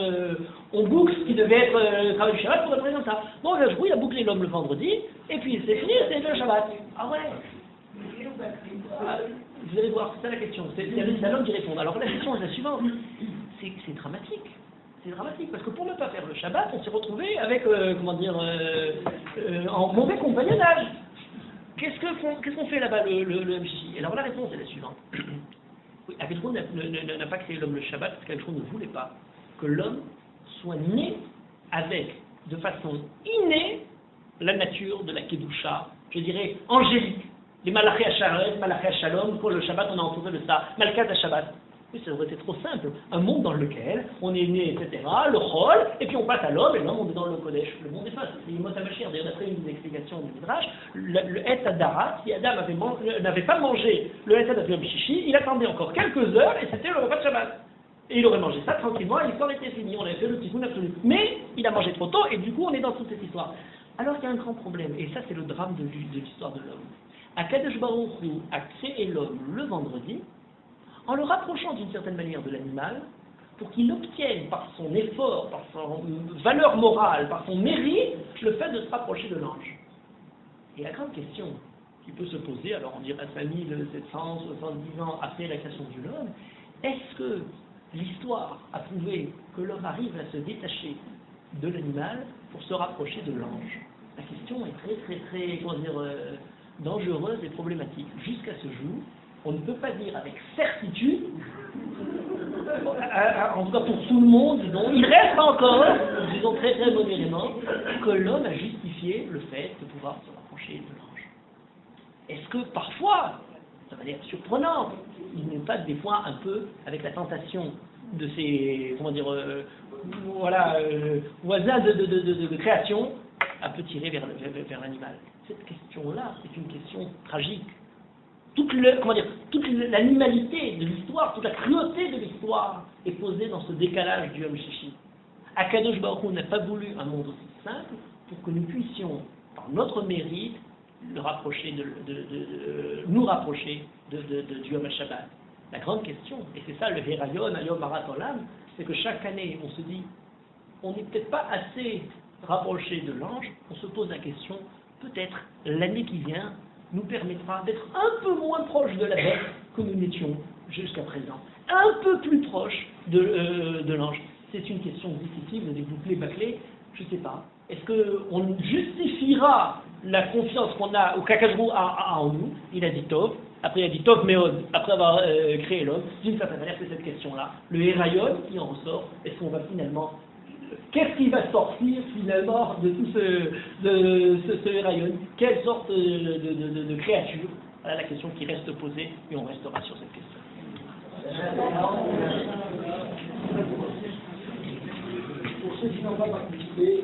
on boucle ce qui devait être travail du Shabbat pour représenter ça. Donc Akadosh Baruch Hu il a bouclé l'homme le vendredi, et puis c'est fini, c'est le Shabbat. Ah ouais. Vous allez voir, c'est ça la question. C'est l'homme qui répond. Alors la question est la suivante. C'est dramatique. C'est dramatique parce que pour ne pas faire le Shabbat, on s'est retrouvé avec, en mauvais compagnonnage. Qu'est-ce qu'on fait là-bas, le MJJ? Alors la réponse est la suivante. Oui, Akadosh Baruch Hu n'a pas créé l'homme le Shabbat parce qu'Akadosh Baruch Hu ne voulait pas que l'homme soit né avec, de façon innée, la nature de la Kedusha, je dirais angélique. Les Malaché Hacharem, Malaché Shalom, pour le Shabbat, on a entouré de ça. Malkat Shabbat. Oui, ça aurait été trop simple. Un monde dans lequel on est né, etc., le Chol, et puis on passe à l'homme, et l'homme, on est dans le Kodesh. Le monde est face. C'est Yimot HaMashiach. D'ailleurs, d'après une explication du Midrash, le Het Hadara, si Adam n'avait pas mangé le Het Hadara Yom Shishi, il attendait encore quelques heures, et c'était le repas de Shabbat. Et il aurait mangé ça tranquillement, et l'histoire était finie. On avait fait le tikkun absolu. Mais il a mangé trop tôt, et du coup, on est dans toute cette histoire. Alors, il y a un grand problème, et ça, c'est le drame de l'histoire de l'homme. Akadosh Baruch Hu a créé l'homme le vendredi en le rapprochant d'une certaine manière de l'animal pour qu'il obtienne par son effort, par son valeur morale, par son mérite, le fait de se rapprocher de l'ange. Et la grande question qui peut se poser, alors on dirait 5770 ans après la création de l'homme, est-ce que l'histoire a prouvé que l'homme arrive à se détacher de l'animal pour se rapprocher de l'ange? La question est très, dangereuse et problématique. Jusqu'à ce jour, on ne peut pas dire avec certitude, en tout cas pour tout le monde, disons, il reste encore, disons très modérément, que l'homme a justifié le fait de pouvoir se rapprocher de l'ange. Est-ce que parfois, de manière surprenante, il n'est pas des fois un peu avec la tentation de ces, voisins de création, un peu tiré vers l'animal? Cette question-là est une question tragique. Toute l'animalité de l'histoire, toute la cruauté de l'histoire est posée dans ce décalage du Yom Shishi. Akadosh Baruch Hu n'a pas voulu un monde aussi simple pour que nous puissions, par notre mérite, nous rapprocher du Yom Shabbat. La grande question, et c'est ça le Herayon, Ayom Harat Olam, c'est que chaque année on se dit, on n'est peut-être pas assez rapproché de l'ange, on se pose la question, peut-être l'année qui vient nous permettra d'être un peu moins proche de la bête que nous n'étions jusqu'à présent, un peu plus proche de l'ange. C'est une question difficile, vous êtes bâclé, je ne sais pas. Est-ce qu'on justifiera la confiance qu'on a, ou qu'Akadosh Baruch Hu a en nous? Il a dit Tov, après il a dit Tov Meod, après avoir créé l'homme. D'une certaine manière, c'est cette question-là. Le Herayon qui en ressort, est-ce qu'on va finalement... Qu'est-ce qui va sortir finalement de tout ce Herayon? Quelle sorte de créature? Voilà la question qui reste posée et on restera sur cette question.
Pour ceux qui n'ont pas participé,